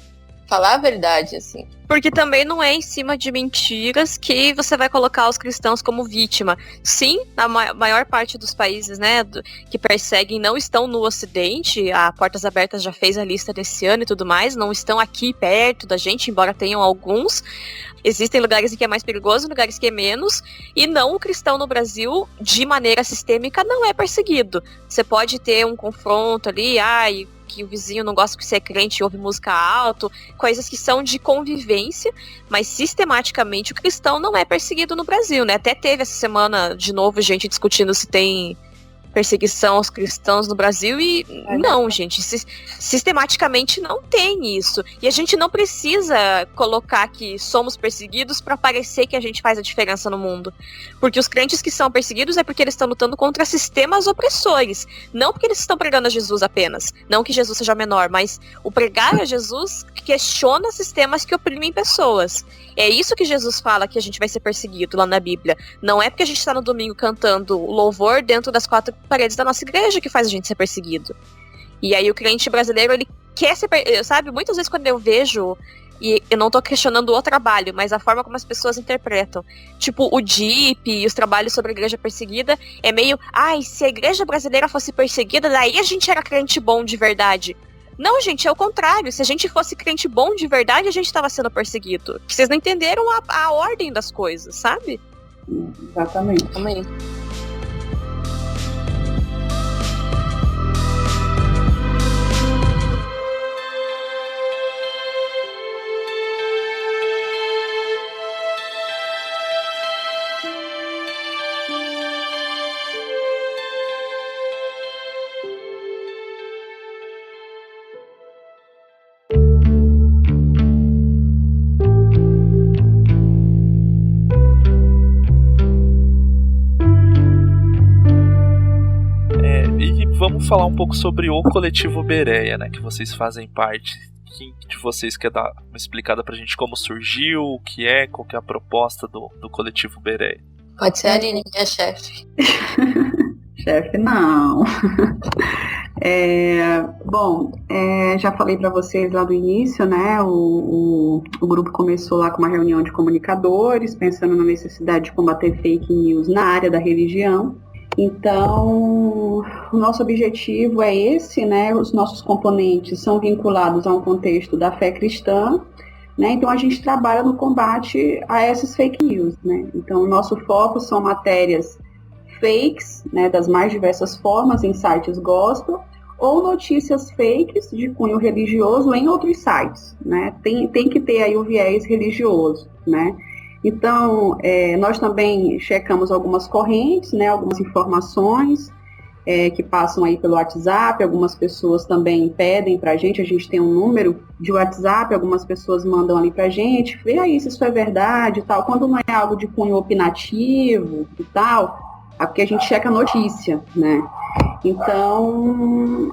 Speaker 6: falar a verdade, assim.
Speaker 3: Porque também não é em cima de mentiras que você vai colocar os cristãos como vítima. Sim, a maior parte dos países, né, que perseguem não estão no Ocidente. A Portas Abertas já fez a lista desse ano e tudo mais. Não estão aqui perto da gente, embora tenham alguns. Existem lugares em que é mais perigoso, lugares que é menos. E não, o cristão no Brasil, de maneira sistêmica, não é perseguido. Você pode ter um confronto ali, que o vizinho não gosta que você é crente e ouve música alto, coisas que são de convivência, mas sistematicamente o cristão não é perseguido no Brasil, né? Até teve essa semana, de novo, gente discutindo se tem perseguição aos cristãos no Brasil e não, gente, sistematicamente não tem isso. E a gente não precisa colocar que somos perseguidos para parecer que a gente faz a diferença no mundo. Porque os crentes que são perseguidos é porque eles estão lutando contra sistemas opressores, não porque eles estão pregando a Jesus apenas. Não que Jesus seja menor, mas o pregar a Jesus questiona sistemas que oprimem pessoas. É isso que Jesus fala que a gente vai ser perseguido lá na Bíblia. Não é porque a gente está no domingo cantando louvor dentro das 4 paredes da nossa igreja que faz a gente ser perseguido. E aí o crente brasileiro, ele quer ser, sabe, muitas vezes quando eu vejo, e eu não tô questionando o trabalho, mas a forma como as pessoas interpretam, tipo o DIP e os trabalhos sobre a igreja perseguida, é meio, se a igreja brasileira fosse perseguida, daí a gente era crente bom de verdade. Não, gente, é o contrário. Se a gente fosse crente bom de verdade, a gente estava sendo perseguido. Vocês não entenderam a ordem das coisas, sabe?
Speaker 4: Exatamente.
Speaker 6: Amém.
Speaker 1: Vamos falar um pouco sobre o Coletivo Bereia, né, que vocês fazem parte. Quem de vocês quer dar uma explicada pra gente como surgiu, o que é, qual que é a proposta do Coletivo Bereia?
Speaker 6: Pode ser a Aline, minha chefe.
Speaker 4: Chefe, não. Já falei para vocês lá do início, né? O grupo começou lá com uma reunião de comunicadores, pensando na necessidade de combater fake news na área da religião. Então, o nosso objetivo é esse, né? Os nossos componentes são vinculados a um contexto da fé cristã, né? Então, a gente trabalha no combate a essas fake news, né? Então, o nosso foco são matérias fakes, né, das mais diversas formas em sites gospel, ou notícias fakes de cunho religioso em outros sites, né? Tem que ter aí o viés religioso, né? Então, nós também checamos algumas correntes, né, algumas informações que passam aí pelo WhatsApp, algumas pessoas também pedem para a gente tem um número de WhatsApp, algumas pessoas mandam ali para a gente, vê aí se isso é verdade e tal, quando não é algo de cunho opinativo e tal, é porque a gente checa a notícia, né? Então,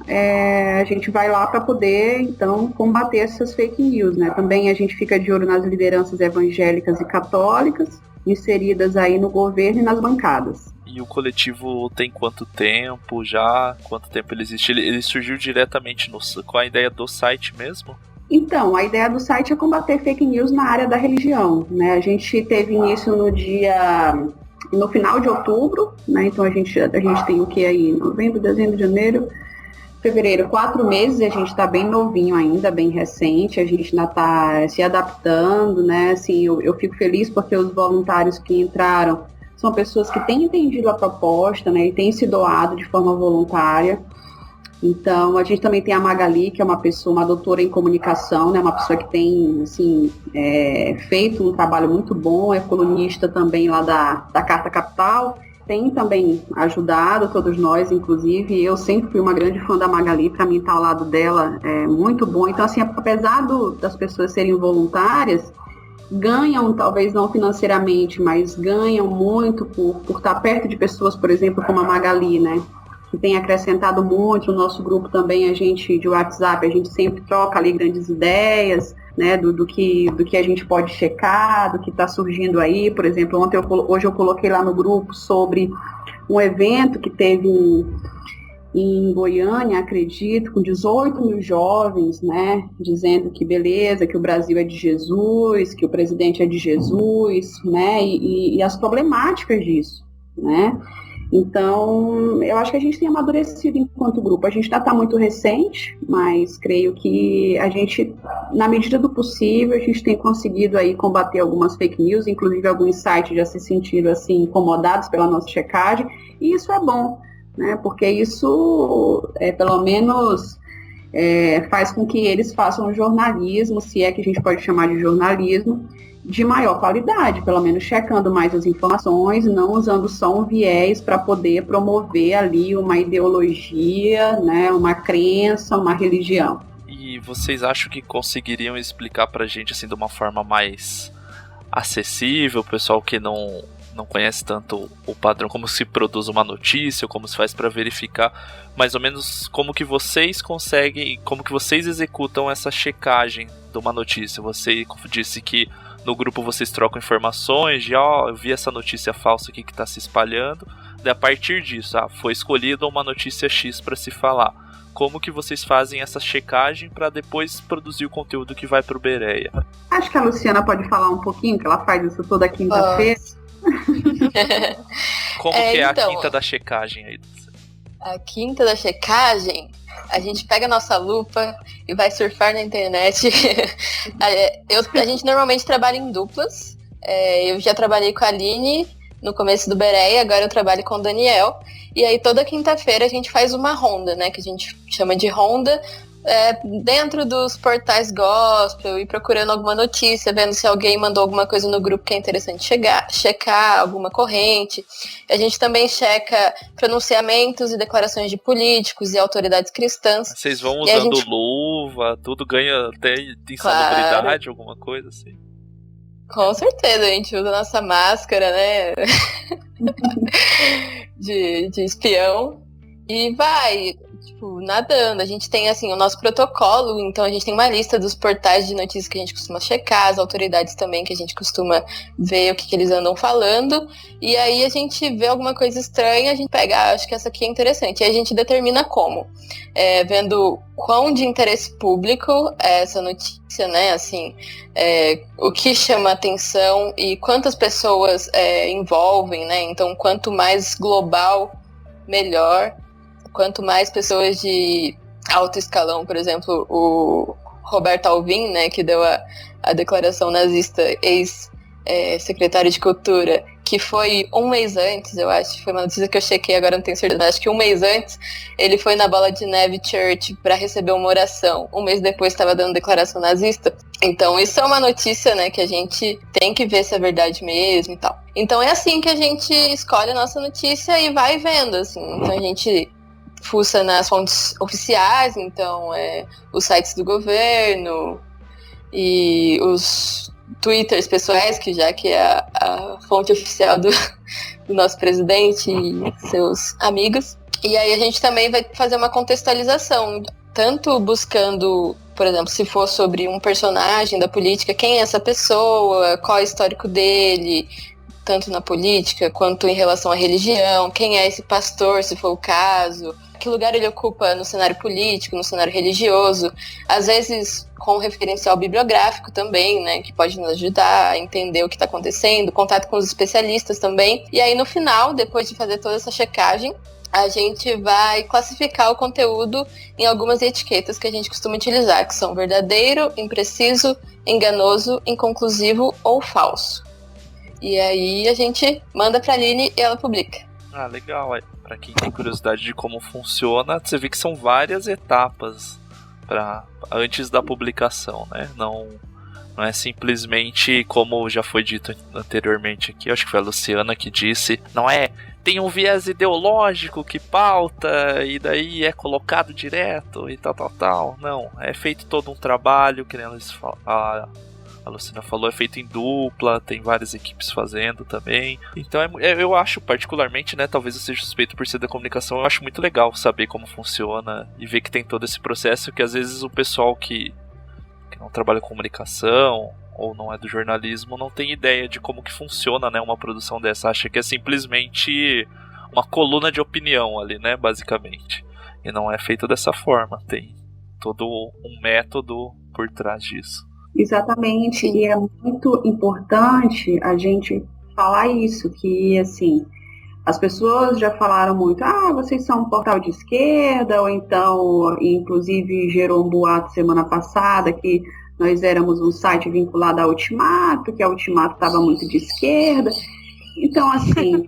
Speaker 4: a gente vai lá para poder, então, combater essas fake news, né? Também a gente fica de olho nas lideranças evangélicas e católicas, inseridas aí no governo e nas bancadas.
Speaker 1: E o coletivo tem quanto tempo já? Quanto tempo ele existe? Ele surgiu diretamente com a ideia do site mesmo?
Speaker 4: Então, a ideia do site é combater fake news na área da religião, né? A gente teve início no final de outubro, né? Então a gente tem o que aí? Novembro, dezembro, janeiro, fevereiro, 4 meses, a gente está bem novinho ainda, bem recente, a gente ainda está se adaptando, né? Assim, eu fico feliz porque os voluntários que entraram são pessoas que têm entendido a proposta, né? E têm se doado de forma voluntária. Então, a gente também tem a Magali, que é uma doutora em comunicação, né? Uma pessoa que tem, assim, feito um trabalho muito bom, é colunista também lá da Carta Capital, tem também ajudado todos nós, inclusive, eu sempre fui uma grande fã da Magali, para mim estar ao lado dela é muito bom. Então, assim, apesar das pessoas serem voluntárias, ganham, talvez não financeiramente, mas ganham muito por estar perto de pessoas, por exemplo, como a Magali, né? Que tem acrescentado muito no nosso grupo também, de WhatsApp, a gente sempre troca ali grandes ideias, né, do que a gente pode checar, do que está surgindo aí. Por exemplo, hoje eu coloquei lá no grupo sobre um evento que teve em Goiânia, acredito, com 18 mil jovens, né, dizendo que beleza, que o Brasil é de Jesus, que o presidente é de Jesus, né, e as problemáticas disso, né. Então, eu acho que a gente tem amadurecido enquanto grupo. A gente ainda está muito recente, mas creio que a gente, na medida do possível, a gente tem conseguido aí combater algumas fake news, inclusive alguns sites já se sentiram assim incomodados pela nossa checagem, e isso é bom, né? Porque isso, pelo menos, faz com que eles façam um jornalismo, se é que a gente pode chamar de jornalismo, de maior qualidade, pelo menos checando mais as informações, não usando só um viés para poder promover ali uma ideologia, né, uma crença, uma religião.
Speaker 1: E vocês acham que conseguiriam explicar pra gente assim de uma forma mais acessível, o pessoal que não conhece tanto o padrão, como se produz uma notícia, ou como se faz para verificar, mais ou menos como que vocês conseguem, como que vocês executam essa checagem de uma notícia? Você disse que no grupo vocês trocam informações de, eu vi essa notícia falsa aqui que está se espalhando, daí a partir disso, foi escolhida uma notícia X para se falar. Como que vocês fazem essa checagem para depois produzir o conteúdo que vai para o Bereia?
Speaker 4: Acho que a Luciana pode falar um pouquinho, que ela faz isso toda quinta-feira.
Speaker 1: Como que é então, a quinta da checagem aí?
Speaker 6: A quinta da checagem, a gente pega a nossa lupa e vai surfar na internet. A gente normalmente trabalha em duplas. Eu já trabalhei com a Aline no começo do Bereia, agora eu trabalho com o Daniel. E aí toda quinta-feira a gente faz uma ronda, né? Que a gente chama de ronda. Dentro dos portais gospel e procurando alguma notícia, vendo se alguém mandou alguma coisa no grupo que é interessante checar, alguma corrente. A gente também checa pronunciamentos e declarações de políticos e autoridades cristãs.
Speaker 1: Vocês vão usando luva, tudo ganha até insalubridade, claro. Alguma coisa assim?
Speaker 6: Com certeza, a gente usa nossa máscara, né? de espião e vai... nadando. A gente tem, assim, o nosso protocolo, então a gente tem uma lista dos portais de notícias que a gente costuma checar, as autoridades também que a gente costuma ver o que eles andam falando, e aí a gente vê alguma coisa estranha, a gente pega, acho que essa aqui é interessante, e aí a gente determina como, vendo quão de interesse público é essa notícia, né, assim, o que chama atenção e quantas pessoas envolvem, né, então quanto mais global, melhor. Quanto mais pessoas de alto escalão, por exemplo, o Roberto Alvim, né, que deu a declaração nazista, ex-secretário de Cultura, que foi um mês antes, eu acho, foi uma notícia que eu chequei, agora não tenho certeza, acho que um mês antes, ele foi na Bola de Neve Church para receber uma oração. Um mês depois estava dando declaração nazista. Então isso é uma notícia, né, que a gente tem que ver se é verdade mesmo e tal. Então é assim que a gente escolhe a nossa notícia e vai vendo, assim. Então a gente fuça nas fontes oficiais, então os sites do governo e os twitters pessoais, que já que é a fonte oficial do nosso presidente e seus amigos. E aí a gente também vai fazer uma contextualização, tanto buscando, por exemplo, se for sobre um personagem da política, quem é essa pessoa, qual é o histórico dele, tanto na política quanto em relação à religião, quem é esse pastor, se for o caso, que lugar ele ocupa no cenário político, no cenário religioso, às vezes com referencial bibliográfico também, né, que pode nos ajudar a entender o que está acontecendo, contato com os especialistas também. E aí no final, depois de fazer toda essa checagem, a gente vai classificar o conteúdo em algumas etiquetas que a gente costuma utilizar, que são verdadeiro, impreciso, enganoso, inconclusivo ou falso. E aí a gente manda para a Aline e ela publica.
Speaker 1: Ah, legal. Para quem tem curiosidade de como funciona, você vê que são várias etapas antes da publicação, né? Não é simplesmente, como já foi dito anteriormente aqui, acho que foi a Luciana que disse, não é, tem um viés ideológico que pauta e daí é colocado direto e tal. Não, é feito todo um trabalho, que nem a Luciana falou, é feito em dupla, tem várias equipes fazendo também. Então eu acho particularmente, né, talvez eu seja suspeito por ser da comunicação, eu acho muito legal saber como funciona e ver que tem todo esse processo que às vezes o pessoal que não trabalha com comunicação ou não é do jornalismo não tem ideia de como que funciona, né, uma produção dessa. Acha que é simplesmente uma coluna de opinião ali, né, basicamente. E não é feito dessa forma, tem todo um método por trás disso.
Speaker 4: Exatamente, e é muito importante a gente falar isso, que assim, as pessoas já falaram muito, vocês são um portal de esquerda, ou então, inclusive gerou um boato semana passada que nós éramos um site vinculado à Ultimato, que a Ultimato estava muito de esquerda. Então, assim,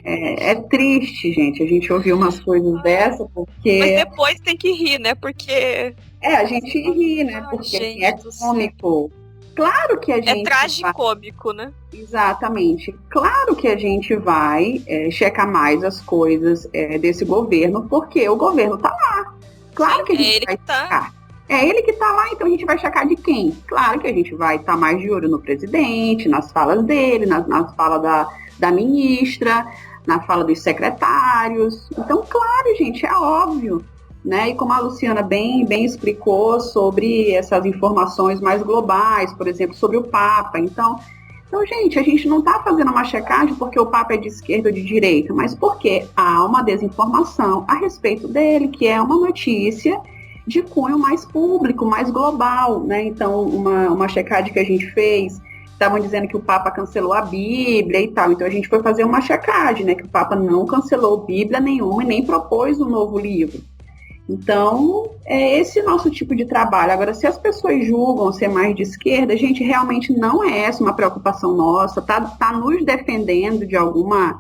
Speaker 4: é triste, gente, a gente ouvir umas coisas dessas, porque...
Speaker 3: Mas depois tem que rir, né, porque...
Speaker 4: a gente ri, né, porque é cômico. Claro que a gente...
Speaker 3: É tragicômico, né?
Speaker 4: Exatamente. Claro que a gente vai checar mais as coisas desse governo, porque o governo tá lá. Claro que a gente vai checar. É ele que tá lá, então a gente vai checar de quem? Claro que a gente vai estar mais de olho no presidente, nas falas dele, nas falas da ministra, na fala dos secretários. Então, claro, gente, é óbvio. Né? E como a Luciana bem explicou sobre essas informações mais globais, por exemplo, sobre o Papa. Então, gente, a gente não está fazendo uma checagem porque o Papa é de esquerda ou de direita, mas porque há uma desinformação a respeito dele, que é uma notícia de cunho mais público, mais global. Né? Então, uma checagem que a gente fez, estavam dizendo que o Papa cancelou a Bíblia e tal. Então, a gente foi fazer uma checagem, né? Que o Papa não cancelou Bíblia nenhuma e nem propôs um novo livro. Então, é esse nosso tipo de trabalho. Agora, se as pessoas julgam ser mais de esquerda, a gente realmente não é essa uma preocupação nossa, tá nos defendendo de alguma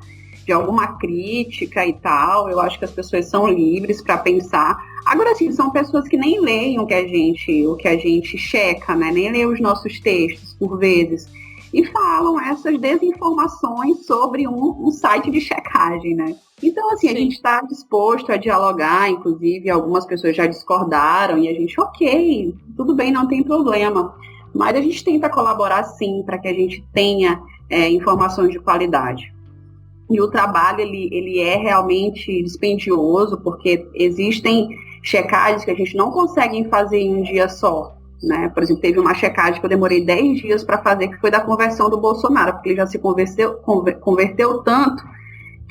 Speaker 4: crítica e tal. Eu acho que as pessoas são livres para pensar. Agora, sim, são pessoas que nem leem o que a gente checa, né? Nem leem os nossos textos, por vezes, e falam essas desinformações sobre um site de checagem, né? Então, assim, a gente está disposto a dialogar, inclusive algumas pessoas já discordaram e a gente, ok, tudo bem, não tem problema. Mas a gente tenta colaborar, sim, para que a gente tenha informações de qualidade. E o trabalho, ele é realmente dispendioso, porque existem checagens que a gente não consegue fazer em um dia só. Né? Por exemplo, teve uma checagem que eu demorei 10 dias para fazer, que foi da conversão do Bolsonaro, porque ele já se converteu tanto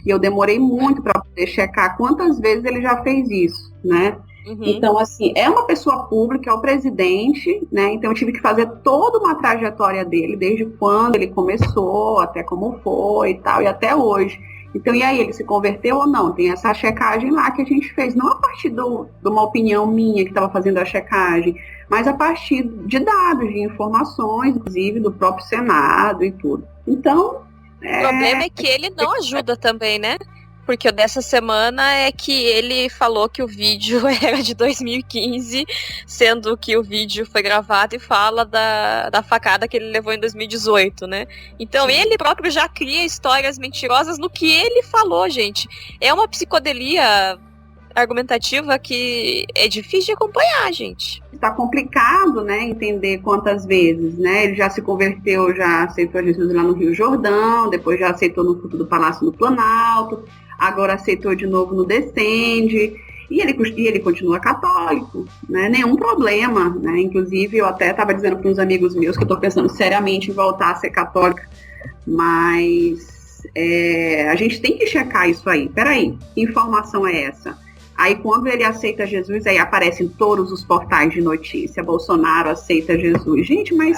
Speaker 4: que eu demorei muito para poder checar quantas vezes ele já fez isso, né? Uhum. Então, assim, é uma pessoa pública, é o presidente, né? Então eu tive que fazer toda uma trajetória dele, desde quando ele começou, até como foi e tal, e até hoje. Então, e aí, ele se converteu ou não? Tem essa checagem lá que a gente fez, não a partir de uma opinião minha que estava fazendo a checagem, mas a partir de dados, de informações, inclusive do próprio Senado e tudo. Então...
Speaker 3: O problema é que ele não ajuda também, né? Porque o dessa semana é que ele falou que o vídeo era de 2015, sendo que o vídeo foi gravado e fala da facada que ele levou em 2018, né? Então ele próprio já cria histórias mentirosas no que ele falou, gente. É uma psicodelia argumentativa que é difícil de acompanhar, gente.
Speaker 4: Está complicado, né, entender quantas vezes, né? Ele já se converteu, já aceitou Jesus lá no Rio Jordão, depois já aceitou no culto do Palácio do Planalto, agora aceitou de novo no Descende, e ele continua católico, né? Nenhum problema, né? Inclusive, eu até estava dizendo para uns amigos meus que eu estou pensando seriamente em voltar a ser católica, mas a gente tem que checar isso aí. Peraí, que informação é essa? Aí quando ele aceita Jesus, aí aparecem todos os portais de notícia, Bolsonaro aceita Jesus. Gente, mas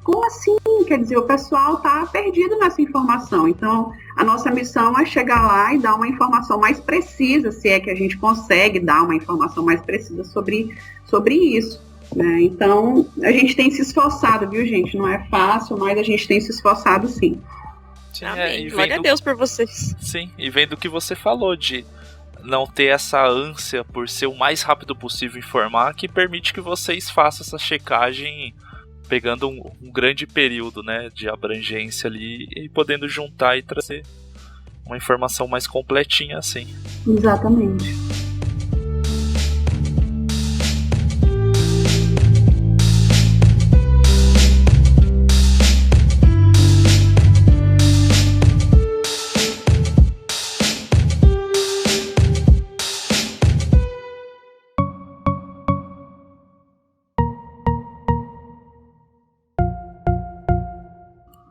Speaker 4: como assim? Quer dizer, o pessoal está perdido nessa informação. Então, a nossa missão é chegar lá e dar uma informação mais precisa, se é que a gente consegue dar uma informação mais precisa sobre isso. Né? Então, a gente tem se esforçado, viu, gente? Não é fácil, mas a gente tem se esforçado, sim.
Speaker 1: Sim,
Speaker 3: Amém. Glória a Deus por vocês.
Speaker 1: Sim, e vem do que você falou de não ter essa ânsia por ser o mais rápido possível informar, que permite que vocês façam essa checagem pegando um grande período, né, de abrangência ali e podendo juntar e trazer uma informação mais completinha assim.
Speaker 4: Exatamente.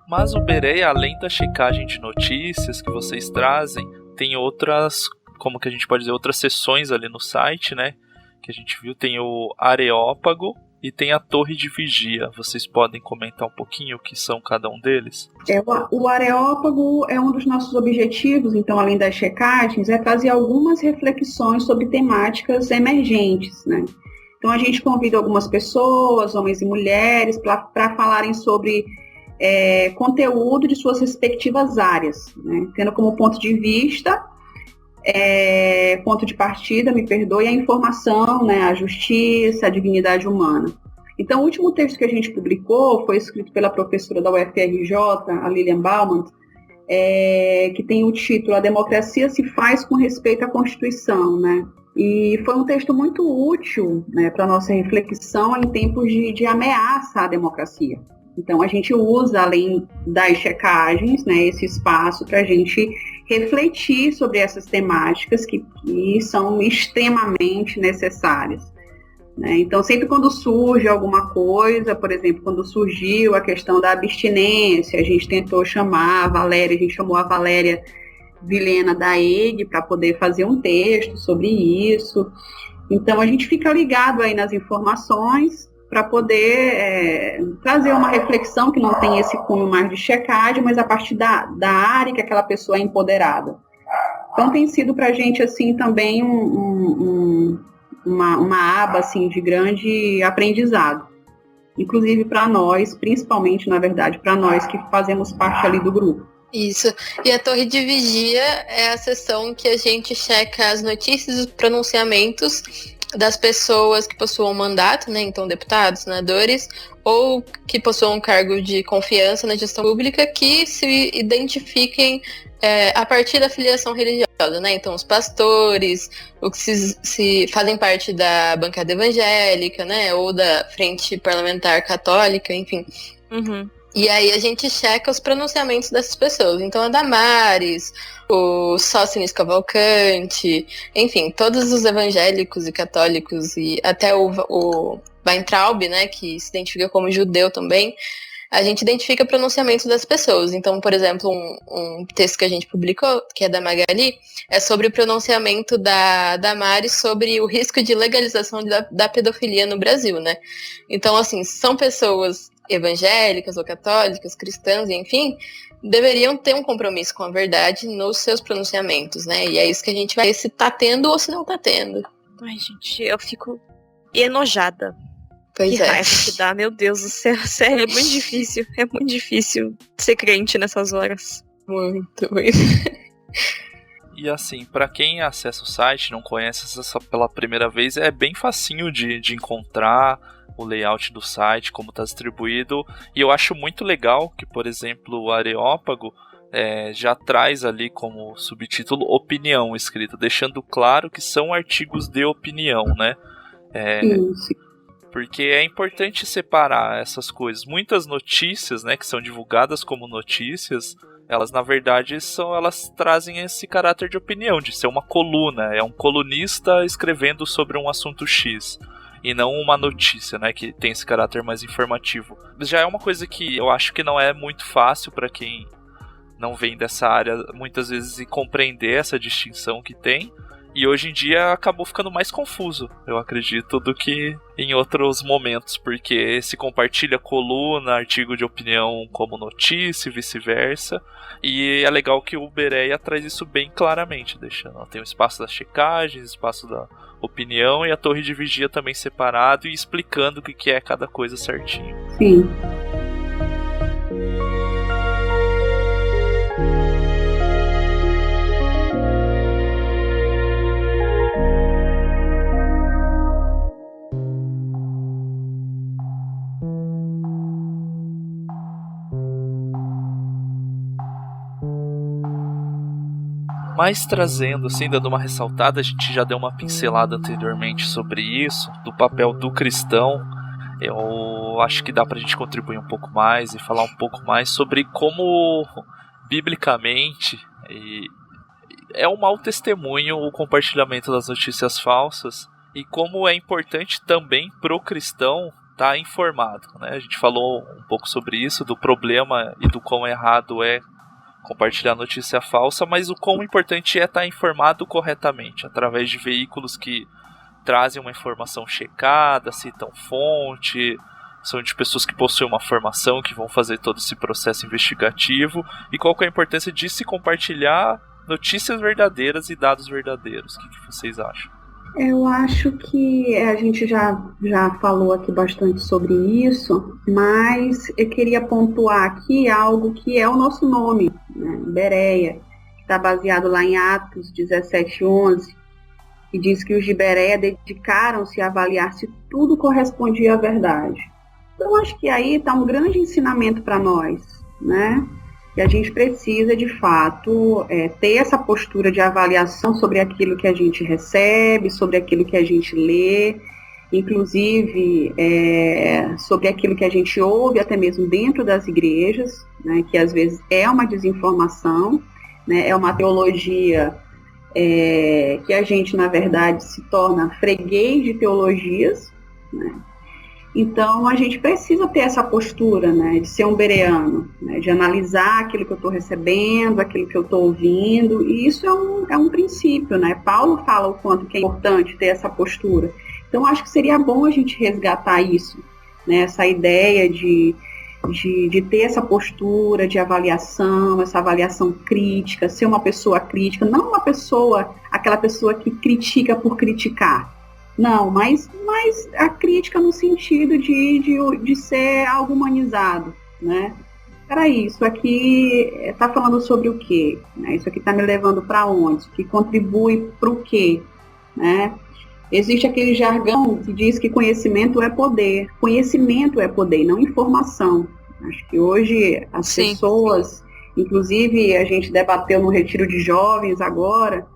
Speaker 1: Mas o Berei, além da checagem de notícias que vocês trazem, tem outras, como que a gente pode dizer, outras seções ali no site, né? Que a gente viu, tem o Areópago e tem a Torre de Vigia. Vocês podem comentar um pouquinho o que são cada um deles?
Speaker 4: O Areópago é um dos nossos objetivos, então, além das checagens, é trazer algumas reflexões sobre temáticas emergentes, né? Então, a gente convida algumas pessoas, homens e mulheres, para falarem sobre conteúdo de suas respectivas áreas, né? Tendo como ponto de vista, ponto de partida, me perdoe, a informação, né? A justiça, a dignidade humana. Então, o último texto que a gente publicou foi escrito pela professora da UFRJ, a Lilian Baumann, que tem o título A Democracia se faz com respeito à Constituição, né? E foi um texto muito útil, né, para a nossa reflexão em tempos de ameaça à democracia. Então, a gente usa, além das checagens, né, esse espaço para a gente refletir sobre essas temáticas que são extremamente necessárias. Né? Então, sempre quando surge alguma coisa, por exemplo, quando surgiu a questão da abstinência, a gente tentou chamar a Valéria, a gente chamou a Valéria Vilhena da EG para poder fazer um texto sobre isso. Então, a gente fica ligado aí nas informações para poder trazer uma reflexão que não tem esse cunho mais de checagem, mas a partir da área que aquela pessoa é empoderada. Então tem sido para a gente assim, também uma aba assim, de grande aprendizado. Inclusive para nós, principalmente, na verdade, para nós que fazemos parte ali do grupo.
Speaker 6: Isso. E a Torre de Vigia é a seção que a gente checa as notícias e os pronunciamentos das pessoas que possuam mandato, né, então deputados, senadores, ou que possuam um cargo de confiança na gestão pública, que se identifiquem a partir da filiação religiosa, né, então os pastores, os que se fazem parte da bancada evangélica, né, ou da frente parlamentar católica, enfim.
Speaker 3: Uhum.
Speaker 6: E aí a gente checa os pronunciamentos dessas pessoas. Então a Damares, o Sóstenes Cavalcante, enfim, todos os evangélicos e católicos, e até o Weintraub, né, que se identifica como judeu também, a gente identifica pronunciamentos das pessoas. Então, por exemplo, um texto que a gente publicou, que é da Magali, é sobre o pronunciamento da Damares sobre o risco de legalização da pedofilia no Brasil, né? Então, assim, são pessoas evangélicas ou católicas, cristãs, enfim, deveriam ter um compromisso com a verdade nos seus pronunciamentos, né? E é isso que a gente vai ver se tá tendo ou se não tá tendo.
Speaker 3: Ai, gente, eu fico enojada.
Speaker 6: Pois
Speaker 3: que
Speaker 6: é.
Speaker 3: raiva que dá, meu Deus do céu, sério, é muito difícil ser crente nessas horas.
Speaker 6: Muito.
Speaker 1: E assim, para quem acessa o site, não conhece essa pela primeira vez, é bem facinho de encontrar o layout do site, como está distribuído. E eu acho muito legal que, por exemplo, o Areópago já traz ali como subtítulo opinião escrita, deixando claro que são artigos de opinião, né? Porque é importante separar essas coisas. Muitas notícias, né, que são divulgadas como notícias, elas na verdade elas trazem esse caráter de opinião, de ser uma coluna, é um colunista escrevendo sobre um assunto X, e não uma notícia, né, que tem esse caráter mais informativo. Já é uma coisa que eu acho que não é muito fácil para quem não vem dessa área muitas vezes e compreender essa distinção que tem. E hoje em dia acabou ficando mais confuso, eu acredito, do que em outros momentos, porque se compartilha coluna, artigo de opinião como notícia e vice-versa. E é legal que o Bereia traz isso bem claramente, deixando. Tem o espaço das checagens, espaço da opinião e a torre de vigia também separado e explicando o que é cada coisa certinho.
Speaker 4: Sim.
Speaker 1: Mas trazendo, assim, dando uma ressaltada, a gente já deu uma pincelada anteriormente sobre isso, do papel do cristão. Eu acho que dá pra gente contribuir um pouco mais e falar um pouco mais sobre como, biblicamente, é um mau testemunho o compartilhamento das notícias falsas e como é importante também pro cristão estar informado, né? A gente falou um pouco sobre isso, do problema e do quão errado é compartilhar notícia falsa, mas o quão importante é estar informado corretamente, através de veículos que trazem uma informação checada, citam fonte, são de pessoas que possuem uma formação, que vão fazer todo esse processo investigativo, e qual que é a importância de se compartilhar notícias verdadeiras e dados verdadeiros. O que vocês acham?
Speaker 4: Eu acho que a gente já falou aqui bastante sobre isso, mas eu queria pontuar aqui algo que é o nosso nome, né? Bereia, que está baseado lá em Atos 17:11, que diz que os de Bereia dedicaram-se a avaliar se tudo correspondia à verdade. Então, acho que aí está um grande ensinamento para nós, né? Que a gente precisa, de fato, ter essa postura de avaliação sobre aquilo que a gente recebe, sobre aquilo que a gente lê, inclusive sobre aquilo que a gente ouve, até mesmo dentro das igrejas, né, que às vezes é uma desinformação, né, é uma teologia que a gente, na verdade, se torna freguês de teologias, né? Então, a gente precisa ter essa postura, né, de ser um bereano, né, de analisar aquilo que eu estou recebendo, aquilo que eu estou ouvindo, e isso é um princípio, né? Paulo fala o quanto que é importante ter essa postura. Então, acho que seria bom a gente resgatar isso, né, essa ideia de ter essa postura de avaliação, essa avaliação crítica, ser uma pessoa crítica, não aquela pessoa que critica por criticar. Não, mas a crítica no sentido de ser algo humanizado, né? Peraí, isso aqui está falando sobre o quê? Né? Isso aqui está me levando para onde? Isso aqui contribui para o quê? Né? Existe aquele jargão que diz que conhecimento é poder. Conhecimento é poder, não informação. Acho que hoje as pessoas, inclusive a gente debateu no retiro de jovens agora,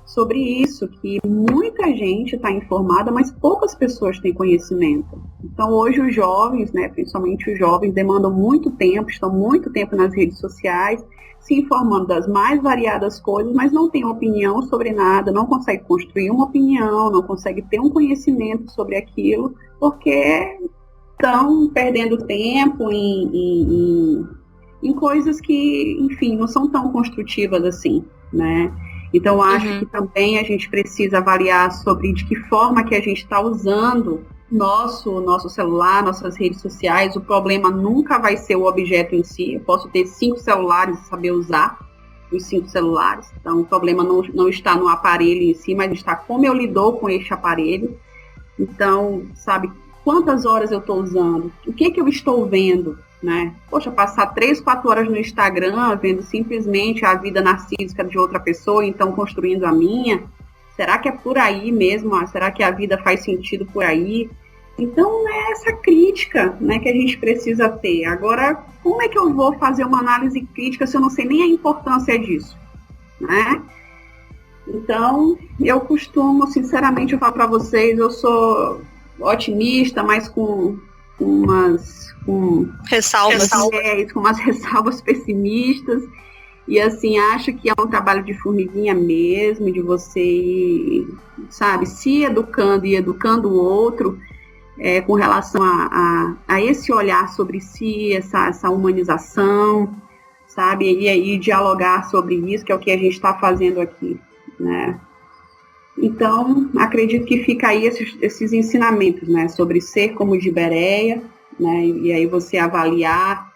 Speaker 4: sobre isso, que muita gente está informada, mas poucas pessoas têm conhecimento. Então, hoje os jovens, né, principalmente os jovens, demandam muito tempo, estão muito tempo nas redes sociais, se informando das mais variadas coisas, mas não têm opinião sobre nada, não conseguem construir uma opinião, não conseguem ter um conhecimento sobre aquilo, porque estão perdendo tempo em coisas que, enfim, não são tão construtivas assim, né? Então, acho que também a gente precisa avaliar sobre de que forma que a gente está usando nosso celular, nossas redes sociais. O problema nunca vai ser o objeto em si. Eu posso ter 5 celulares e saber usar os 5 celulares. Então, o problema não está no aparelho em si, mas está como eu lido com este aparelho. Então, sabe, quantas horas eu estou usando? O que eu estou vendo? Né? Poxa, passar 3, 4 horas no Instagram vendo simplesmente a vida narcísica de outra pessoa, então construindo a minha, será que é por aí mesmo? Será que a vida faz sentido por aí? Então é essa crítica, né, que a gente precisa ter. Agora, como é que eu vou fazer uma análise crítica se eu não sei nem a importância disso? Né? Então, eu costumo, sinceramente, eu falo para vocês, eu sou otimista, mas com umas
Speaker 3: ressalvas,
Speaker 4: com umas ressalvas pessimistas, e assim, acho que é um trabalho de formiguinha mesmo, de você ir, sabe, se educando e educando o outro com relação a esse olhar sobre si, essa humanização, sabe? E aí dialogar sobre isso, que é o que a gente está fazendo aqui, né? Então, acredito que fica aí esses ensinamentos, né? Sobre ser como de Bereia, né? E aí você avaliar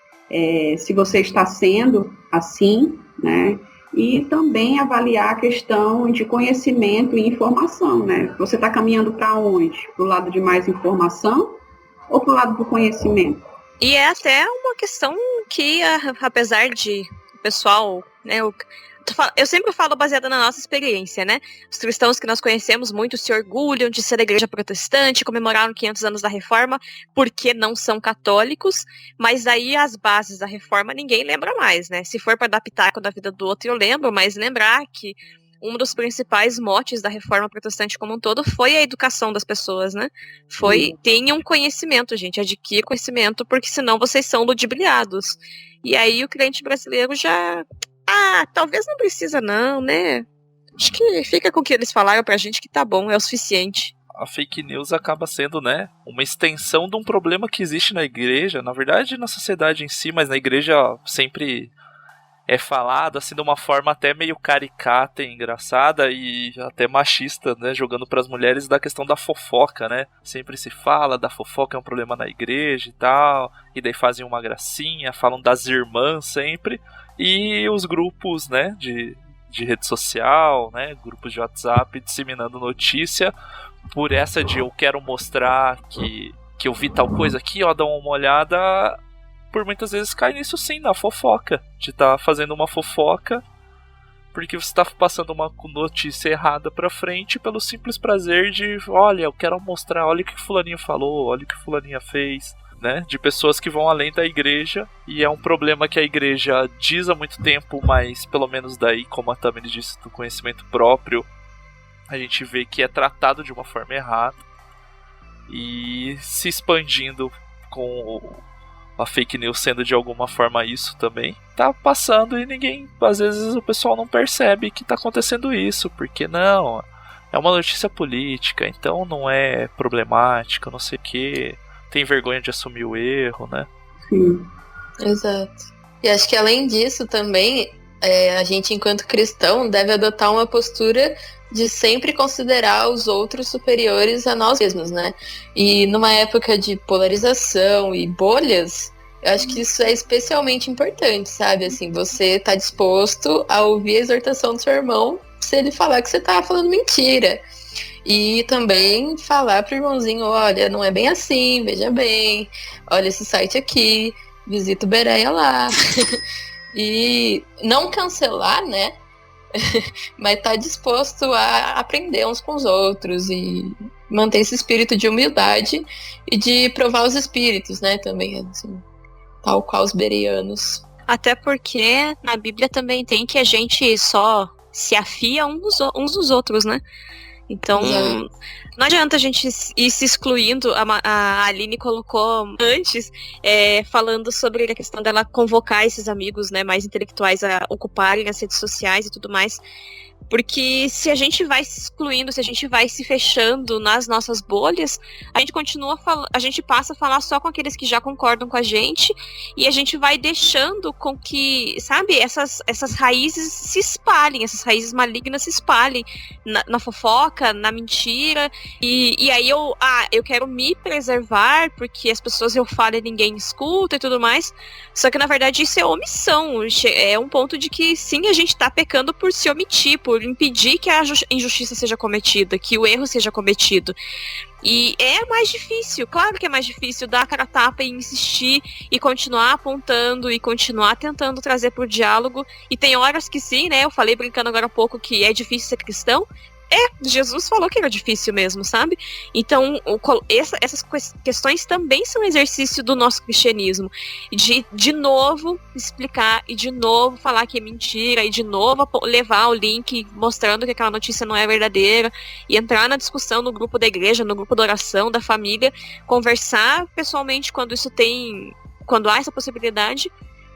Speaker 4: se você está sendo assim, né? E também avaliar a questão de conhecimento e informação, né? Você está caminhando para onde? Para o lado de mais informação ou para o lado do conhecimento?
Speaker 3: E é até uma questão que, apesar de o pessoal, né, eu sempre falo baseada na nossa experiência, né? Os cristãos que nós conhecemos muito se orgulham de ser da igreja protestante, comemoraram 500 anos da Reforma, porque não são católicos, mas aí as bases da Reforma ninguém lembra mais, né? Se for para dar pitaco da vida do outro, eu lembro, mas lembrar que um dos principais motes da Reforma protestante como um todo foi a educação das pessoas, né? Tenham conhecimento, gente, adquira conhecimento, porque senão vocês são ludibriados. E aí o crente brasileiro já... talvez não precisa não, né? Acho que fica com o que eles falaram pra gente que tá bom, é o suficiente.
Speaker 1: A fake news acaba sendo, né, uma extensão de um problema que existe na igreja, na verdade na sociedade em si, mas na igreja sempre é falado assim de uma forma até meio caricata e engraçada e até machista, né, jogando pras mulheres da questão da fofoca, né? Sempre se fala da fofoca é um problema na igreja e tal, e daí fazem uma gracinha, falam das irmãs sempre. E os grupos, né, de rede social, né, grupos de WhatsApp disseminando notícia por essa de eu quero mostrar que eu vi tal coisa aqui, ó, dá uma olhada, por muitas vezes cai nisso sim, na fofoca, de estar fazendo uma fofoca porque você está passando uma notícia errada pra frente pelo simples prazer de, olha, eu quero mostrar, olha o que fulaninho falou, olha o que fulaninha fez. Né, de pessoas que vão além da igreja, e é um problema que a igreja diz há muito tempo, mas pelo menos daí, como a Tammy disse, do conhecimento próprio, a gente vê que é tratado de uma forma errada e se expandindo com a fake news sendo de alguma forma isso também, tá passando e ninguém, às vezes o pessoal não percebe que tá acontecendo isso, porque não, é uma notícia política, então não é problemática, não sei o que. Tem vergonha de assumir o erro, né?
Speaker 4: Sim.
Speaker 6: Exato. E acho que além disso também, a gente enquanto cristão deve adotar uma postura de sempre considerar os outros superiores a nós mesmos, né? E numa época de polarização e bolhas, eu acho que isso é especialmente importante, sabe? Assim, você tá disposto a ouvir a exortação do seu irmão se ele falar que você tá falando mentira. E também falar pro irmãozinho, olha, não é bem assim, veja bem, olha esse site aqui, visita o Bereia lá. E não cancelar, né? Mas tá disposto a aprender uns com os outros e manter esse espírito de humildade e de provar os espíritos, né? Também, assim, tal qual os bereianos.
Speaker 3: Até porque na Bíblia também tem que a gente só se afia uns dos outros, né? Então, não adianta a gente ir se excluindo. A Aline colocou antes, falando sobre a questão dela convocar esses amigos, né, mais intelectuais a ocuparem as redes sociais e tudo mais. Porque se a gente vai se excluindo, se a gente vai se fechando nas nossas bolhas, a gente passa a falar só com aqueles que já concordam com a gente, e a gente vai deixando com que, sabe, essas raízes se espalhem, essas raízes malignas se espalhem na fofoca, na mentira, e aí eu quero me preservar, porque as pessoas eu falo e ninguém escuta e tudo mais, só que na verdade isso é omissão, é um ponto de que sim, a gente tá pecando por se omitir, por impedir que a injustiça seja cometida, que o erro seja cometido. E é mais difícil, claro que é mais difícil dar a cara a tapa e insistir e continuar apontando e continuar tentando trazer pro diálogo. E tem horas que sim, né? Eu falei brincando agora há pouco que é difícil ser cristão. Jesus falou que era difícil mesmo, sabe? Então, essas questões também são exercício do nosso cristianismo. De novo explicar, e de novo falar que é mentira, e de novo levar o link mostrando que aquela notícia não é verdadeira, e entrar na discussão no grupo da igreja, no grupo da oração, da família, conversar pessoalmente quando há essa possibilidade.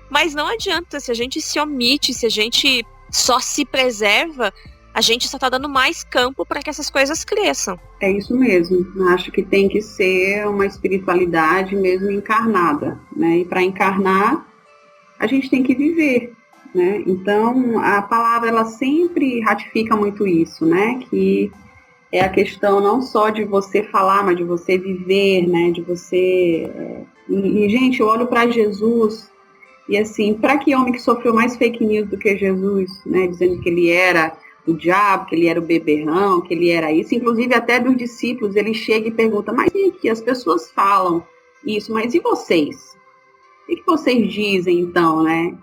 Speaker 3: Mas não adianta, se a gente se omite, se a gente só se preserva, a gente só tá dando mais campo para que essas coisas cresçam.
Speaker 4: É isso mesmo. Acho que tem que ser uma espiritualidade mesmo encarnada, né? E para encarnar, a gente tem que viver, né? Então, a palavra, ela sempre ratifica muito isso, né? Que é a questão não só de você falar, mas de você viver, né? De você... E gente, eu olho para Jesus e assim, para que homem que sofreu mais fake news do que Jesus, né? Dizendo que ele era o diabo, que ele era o beberrão, que ele era isso. Inclusive, até dos discípulos, ele chega e pergunta, mas e aqui? As pessoas falam isso, mas e vocês? O que vocês dizem, então, né?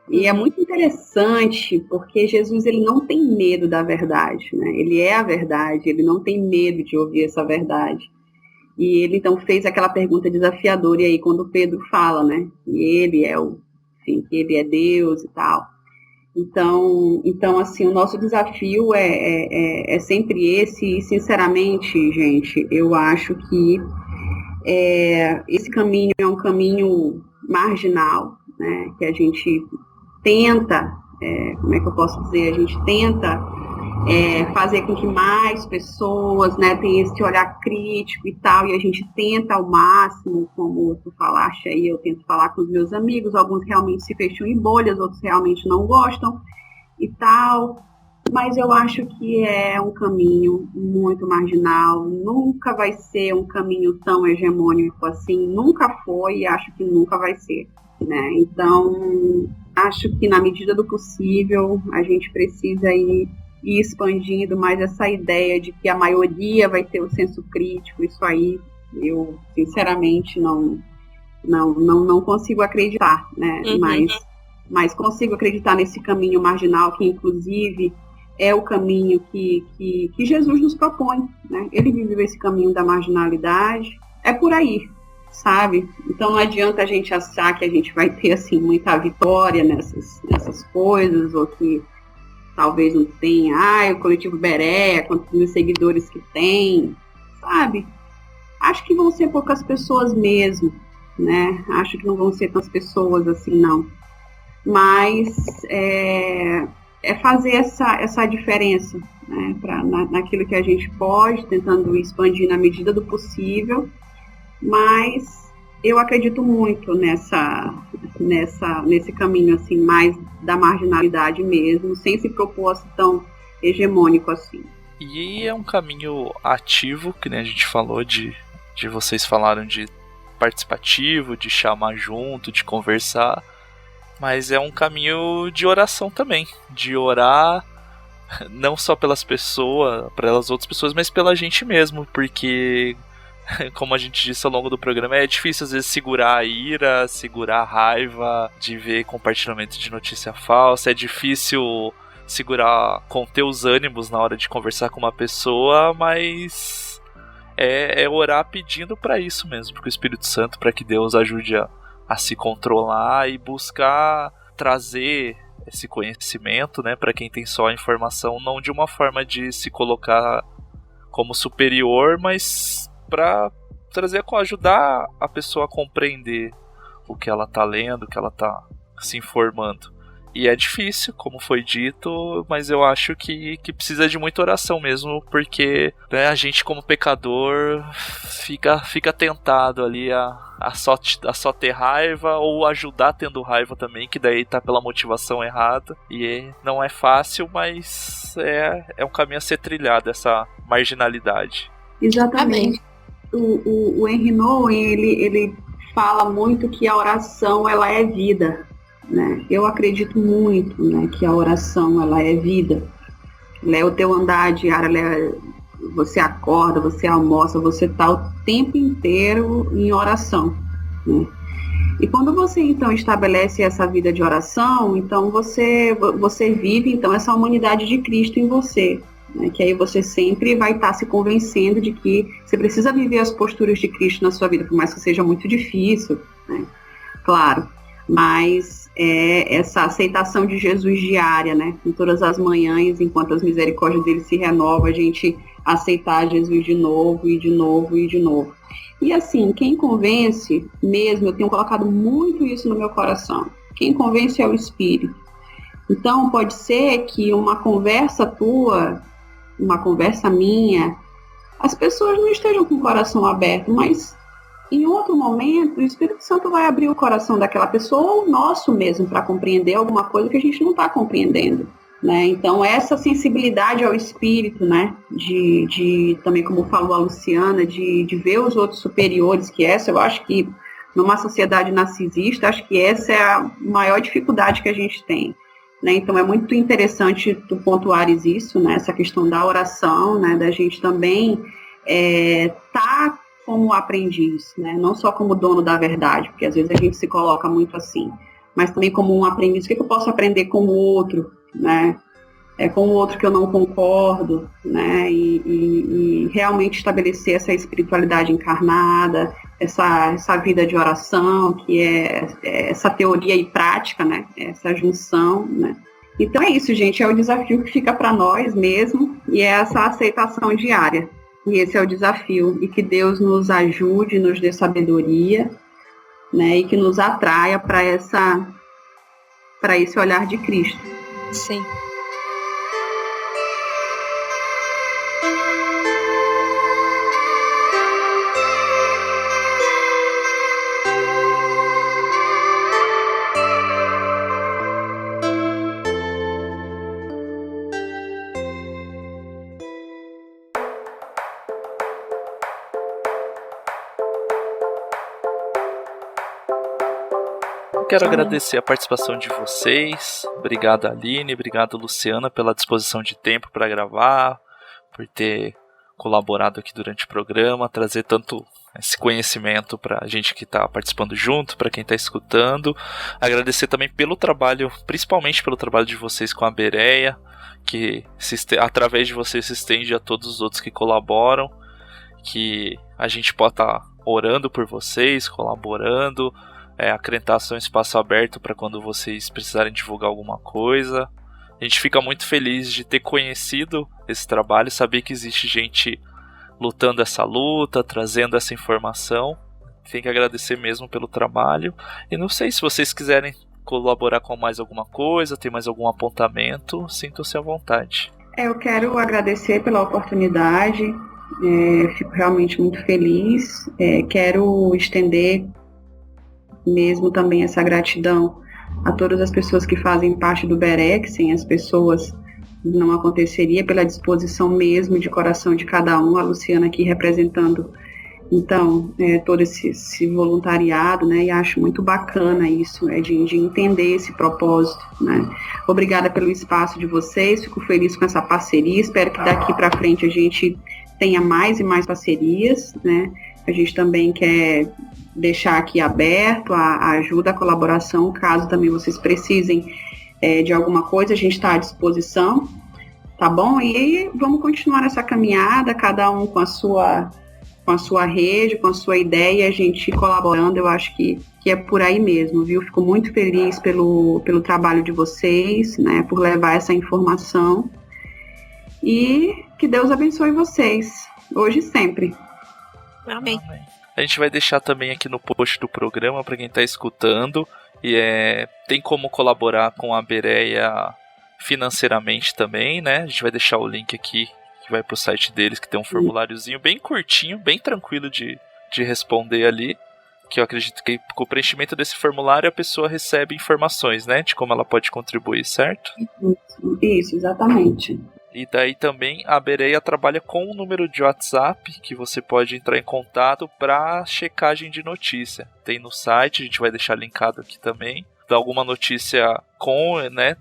Speaker 4: E é muito interessante, porque Jesus, ele não tem medo da verdade, né? Ele é a verdade, ele não tem medo de ouvir essa verdade. E ele, então, fez aquela pergunta desafiadora, e aí, quando Pedro fala, né? Que ele é que ele é Deus e tal. Então, assim, o nosso desafio é sempre esse, e, sinceramente, gente, eu acho que esse caminho é um caminho marginal, né? Que a gente tenta, como é que eu posso dizer, a gente tenta fazer com que mais pessoas, né, tenham esse olhar crítico e tal, e a gente tenta ao máximo, como tu falaste aí, eu tento falar com os meus amigos, alguns realmente se fecham em bolhas, outros realmente não gostam e tal, mas eu acho que é um caminho muito marginal, nunca vai ser um caminho tão hegemônico assim, nunca foi e acho que nunca vai ser, né? Então, acho que na medida do possível a gente precisa ir expandindo mais essa ideia de que a maioria vai ter o senso crítico. Isso aí eu sinceramente não consigo acreditar, né? Mas consigo acreditar nesse caminho marginal, que inclusive é o caminho que Jesus nos propõe, né? Ele viveu esse caminho da marginalidade, é por aí, sabe? Então não adianta a gente achar que a gente vai ter assim muita vitória nessas coisas, ou que talvez não tenha, o coletivo Berea, quantos mil seguidores que tem, sabe? Acho que vão ser poucas pessoas mesmo, né? Acho que não vão ser tantas pessoas assim, não. Mas é fazer essa diferença, né? Naquilo que a gente pode, tentando expandir na medida do possível, mas eu acredito muito nesse caminho assim, mais da marginalidade mesmo, sem se propor assim, tão hegemônico assim.
Speaker 1: E é um caminho ativo, que nem a gente falou, de vocês falaram de participativo, de chamar junto, de conversar, mas é um caminho de oração também, de orar não só pelas pessoas, pelas outras pessoas, mas pela gente mesmo, porque como a gente disse ao longo do programa, é difícil às vezes segurar a ira, segurar a raiva de ver compartilhamento de notícia falsa, é difícil conter os ânimos na hora de conversar com uma pessoa, mas é orar pedindo para isso mesmo, para o Espírito Santo, para que Deus ajude a se controlar e buscar trazer esse conhecimento, né, para quem tem só a informação, não de uma forma de se colocar como superior, mas para ajudar a pessoa a compreender o que ela tá lendo, o que ela tá se informando. E é difícil, como foi dito, mas eu acho que precisa de muita oração mesmo, porque, né, a gente como pecador fica tentado ali a só ter raiva, ou ajudar tendo raiva também, que daí tá pela motivação errada. E não é fácil, mas é um caminho a ser trilhado, essa marginalidade.
Speaker 4: Exatamente. O Henry Nouwen, ele fala muito que a oração, ela é vida, né? Eu acredito muito, né, que a oração, ela é vida. Ela é o teu andar diário, você acorda, você almoça, você está o tempo inteiro em oração, né? E quando você, então, estabelece essa vida de oração, então você vive, então, essa humanidade de Cristo em você. Né, que aí você sempre vai estar se convencendo de que você precisa viver as posturas de Cristo na sua vida, por mais que seja muito difícil, né? Claro, mas essa aceitação de Jesus diária, né? Em todas as manhãs, enquanto as misericórdias dele se renovam, a gente aceitar Jesus de novo e de novo e de novo. E assim, quem convence mesmo, eu tenho colocado muito isso no meu coração, quem convence é o Espírito. Então pode ser que uma conversa tua, uma conversa minha, as pessoas não estejam com o coração aberto, mas Em outro momento, o Espírito Santo vai abrir o coração daquela pessoa, ou o nosso mesmo, para compreender alguma coisa que a gente não está compreendendo, né? Então, essa sensibilidade ao Espírito, né? De também, como falou a Luciana, de ver os outros superiores, que essa, eu acho que, numa sociedade narcisista, acho que essa é a maior dificuldade que a gente tem, né? Então, é muito interessante tu pontuares isso, né? Essa questão da oração, né? Da gente também tá como aprendiz, né? Não só como dono da verdade, porque às vezes a gente se coloca muito assim, mas também como um aprendiz. O que eu posso aprender com o outro, né? Com o outro que eu não concordo, né? E realmente estabelecer essa espiritualidade encarnada, essa vida de oração, que é essa teoria e prática, né? Essa junção, né? Então é isso, gente, é o desafio que fica para nós mesmo, e é essa aceitação diária. E esse é o desafio, e que Deus nos ajude, nos dê sabedoria, né, e que nos atraia para esse olhar de Cristo.
Speaker 3: Sim.
Speaker 1: Quero agradecer a participação de vocês. Obrigado, Aline. Obrigado, Luciana, pela disposição de tempo para gravar, por ter colaborado aqui durante o programa, trazer tanto esse conhecimento para a gente que está participando junto, para quem está escutando. Agradecer também pelo trabalho, principalmente pelo trabalho de vocês com a Bereia, que através de vocês se estende a todos os outros que colaboram, que a gente pode estar orando por vocês, colaborando, acrescentar um espaço aberto para quando vocês precisarem divulgar alguma coisa. A gente fica muito feliz de ter conhecido esse trabalho, saber que existe gente lutando essa luta, trazendo essa informação. Tem que agradecer mesmo pelo trabalho. E não sei se vocês quiserem colaborar com mais alguma coisa, tem mais algum apontamento, sintam-se à vontade.
Speaker 4: Eu quero agradecer pela oportunidade, fico realmente muito feliz. Quero estender mesmo também essa gratidão a todas as pessoas que fazem parte do BEREC. Sem as pessoas não aconteceria, pela disposição mesmo de coração de cada um, a Luciana aqui representando então todo esse voluntariado, né, e acho muito bacana isso, de entender esse propósito, né. Obrigada pelo espaço de vocês, fico feliz com essa parceria, espero que daqui para frente a gente tenha mais e mais parcerias, né. A gente também quer deixar aqui aberto a ajuda, a colaboração, caso também vocês precisem de alguma coisa, a gente está à disposição, tá bom? E vamos continuar essa caminhada, cada um com a sua rede, com a sua ideia, a gente colaborando. Eu acho que é por aí mesmo, viu? Fico muito feliz pelo trabalho de vocês, né, por levar essa informação, e que Deus abençoe vocês, hoje e sempre.
Speaker 3: Amém.
Speaker 1: A gente vai deixar também aqui no post do programa para quem está escutando. E tem como colaborar com a Bereia financeiramente também, né? A gente vai deixar o link aqui que vai para o site deles, que tem um formuláriozinho bem curtinho, bem tranquilo de responder ali. Que eu acredito que com o preenchimento desse formulário a pessoa recebe informações, né? De como ela pode contribuir, certo?
Speaker 4: Isso, exatamente.
Speaker 1: E daí também a Bereia trabalha com um número de WhatsApp que você pode entrar em contato para checagem de notícia. Tem no site, a gente vai deixar linkado aqui também. Dá alguma notícia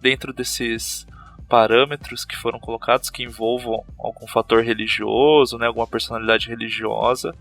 Speaker 1: dentro desses parâmetros que foram colocados, que envolvam algum fator religioso, né, alguma personalidade religiosa.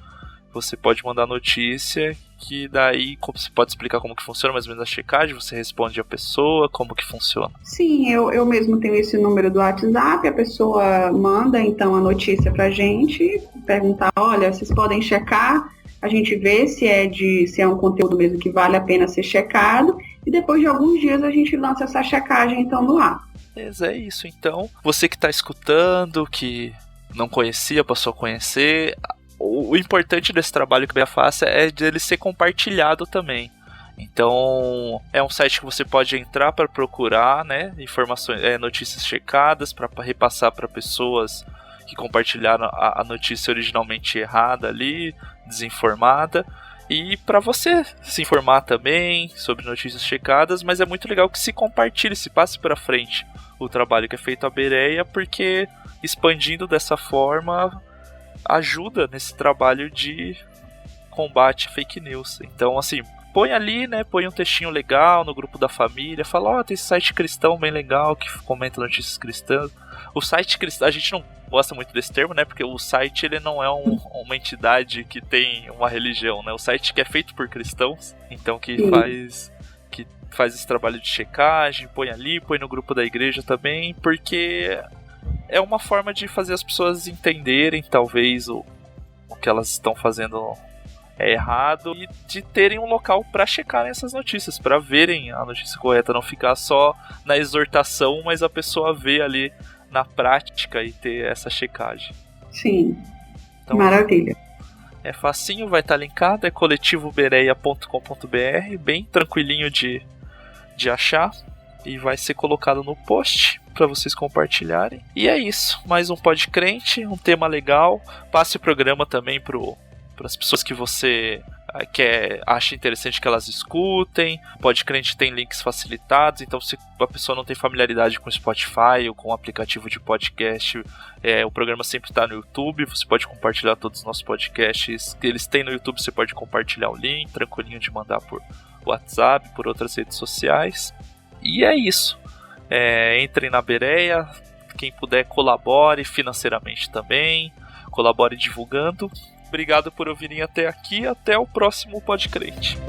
Speaker 1: Você pode mandar notícia, que daí você pode explicar como que funciona mais ou menos a checagem, você responde a pessoa, como que funciona.
Speaker 4: Sim, eu mesmo tenho esse número do WhatsApp, a pessoa manda então a notícia pra gente, perguntar, olha, vocês podem checar, a gente vê se é um conteúdo mesmo que vale a pena ser checado, e depois de alguns dias a gente lança essa checagem então no ar.
Speaker 1: Beleza, é isso então. Você que está escutando, que não conhecia, passou a conhecer, o importante desse trabalho que a Bereia faz é de ele ser compartilhado também. Então, é um site que você pode entrar para procurar, né, informações, notícias checadas, para repassar para pessoas que compartilharam a notícia originalmente errada ali, desinformada. E para você se informar também sobre notícias checadas, mas é muito legal que se compartilhe, se passe para frente o trabalho que é feito à Bereia, porque expandindo dessa forma ajuda nesse trabalho de combate a fake news. Então, assim, põe ali, né, põe um textinho legal no grupo da família, fala, tem esse site cristão bem legal que comenta notícias cristãs. O site cristão, a gente não gosta muito desse termo, né, porque o site ele não é uma entidade que tem uma religião, né, o site que é feito por cristãos, então que faz esse trabalho de checagem, põe ali, põe no grupo da igreja também, porque é uma forma de fazer as pessoas entenderem, talvez, o que elas estão fazendo é errado, e de terem um local para checarem essas notícias, para verem a notícia correta, não ficar só na exortação, mas a pessoa ver ali na prática e ter essa checagem.
Speaker 4: Sim,
Speaker 1: então,
Speaker 4: maravilha.
Speaker 1: É facinho, vai estar linkado, é coletivobereia.com.br, bem tranquilinho de achar, e vai ser colocado no post para vocês compartilharem. E é isso, mais um Podcrente, um tema legal. Passe o programa também para as pessoas que você acha interessante que elas escutem. Podcrente tem links facilitados, então se a pessoa não tem familiaridade com o Spotify ou com o aplicativo de podcast, o programa sempre está no YouTube, você pode compartilhar todos os nossos podcasts que eles têm no YouTube, você pode compartilhar o link, tranquilinho de mandar por WhatsApp, por outras redes sociais. E é isso. Entrem na Bereia, quem puder colabore financeiramente também, colabore divulgando. Obrigado por ouvirem até aqui, até o próximo Podcrente.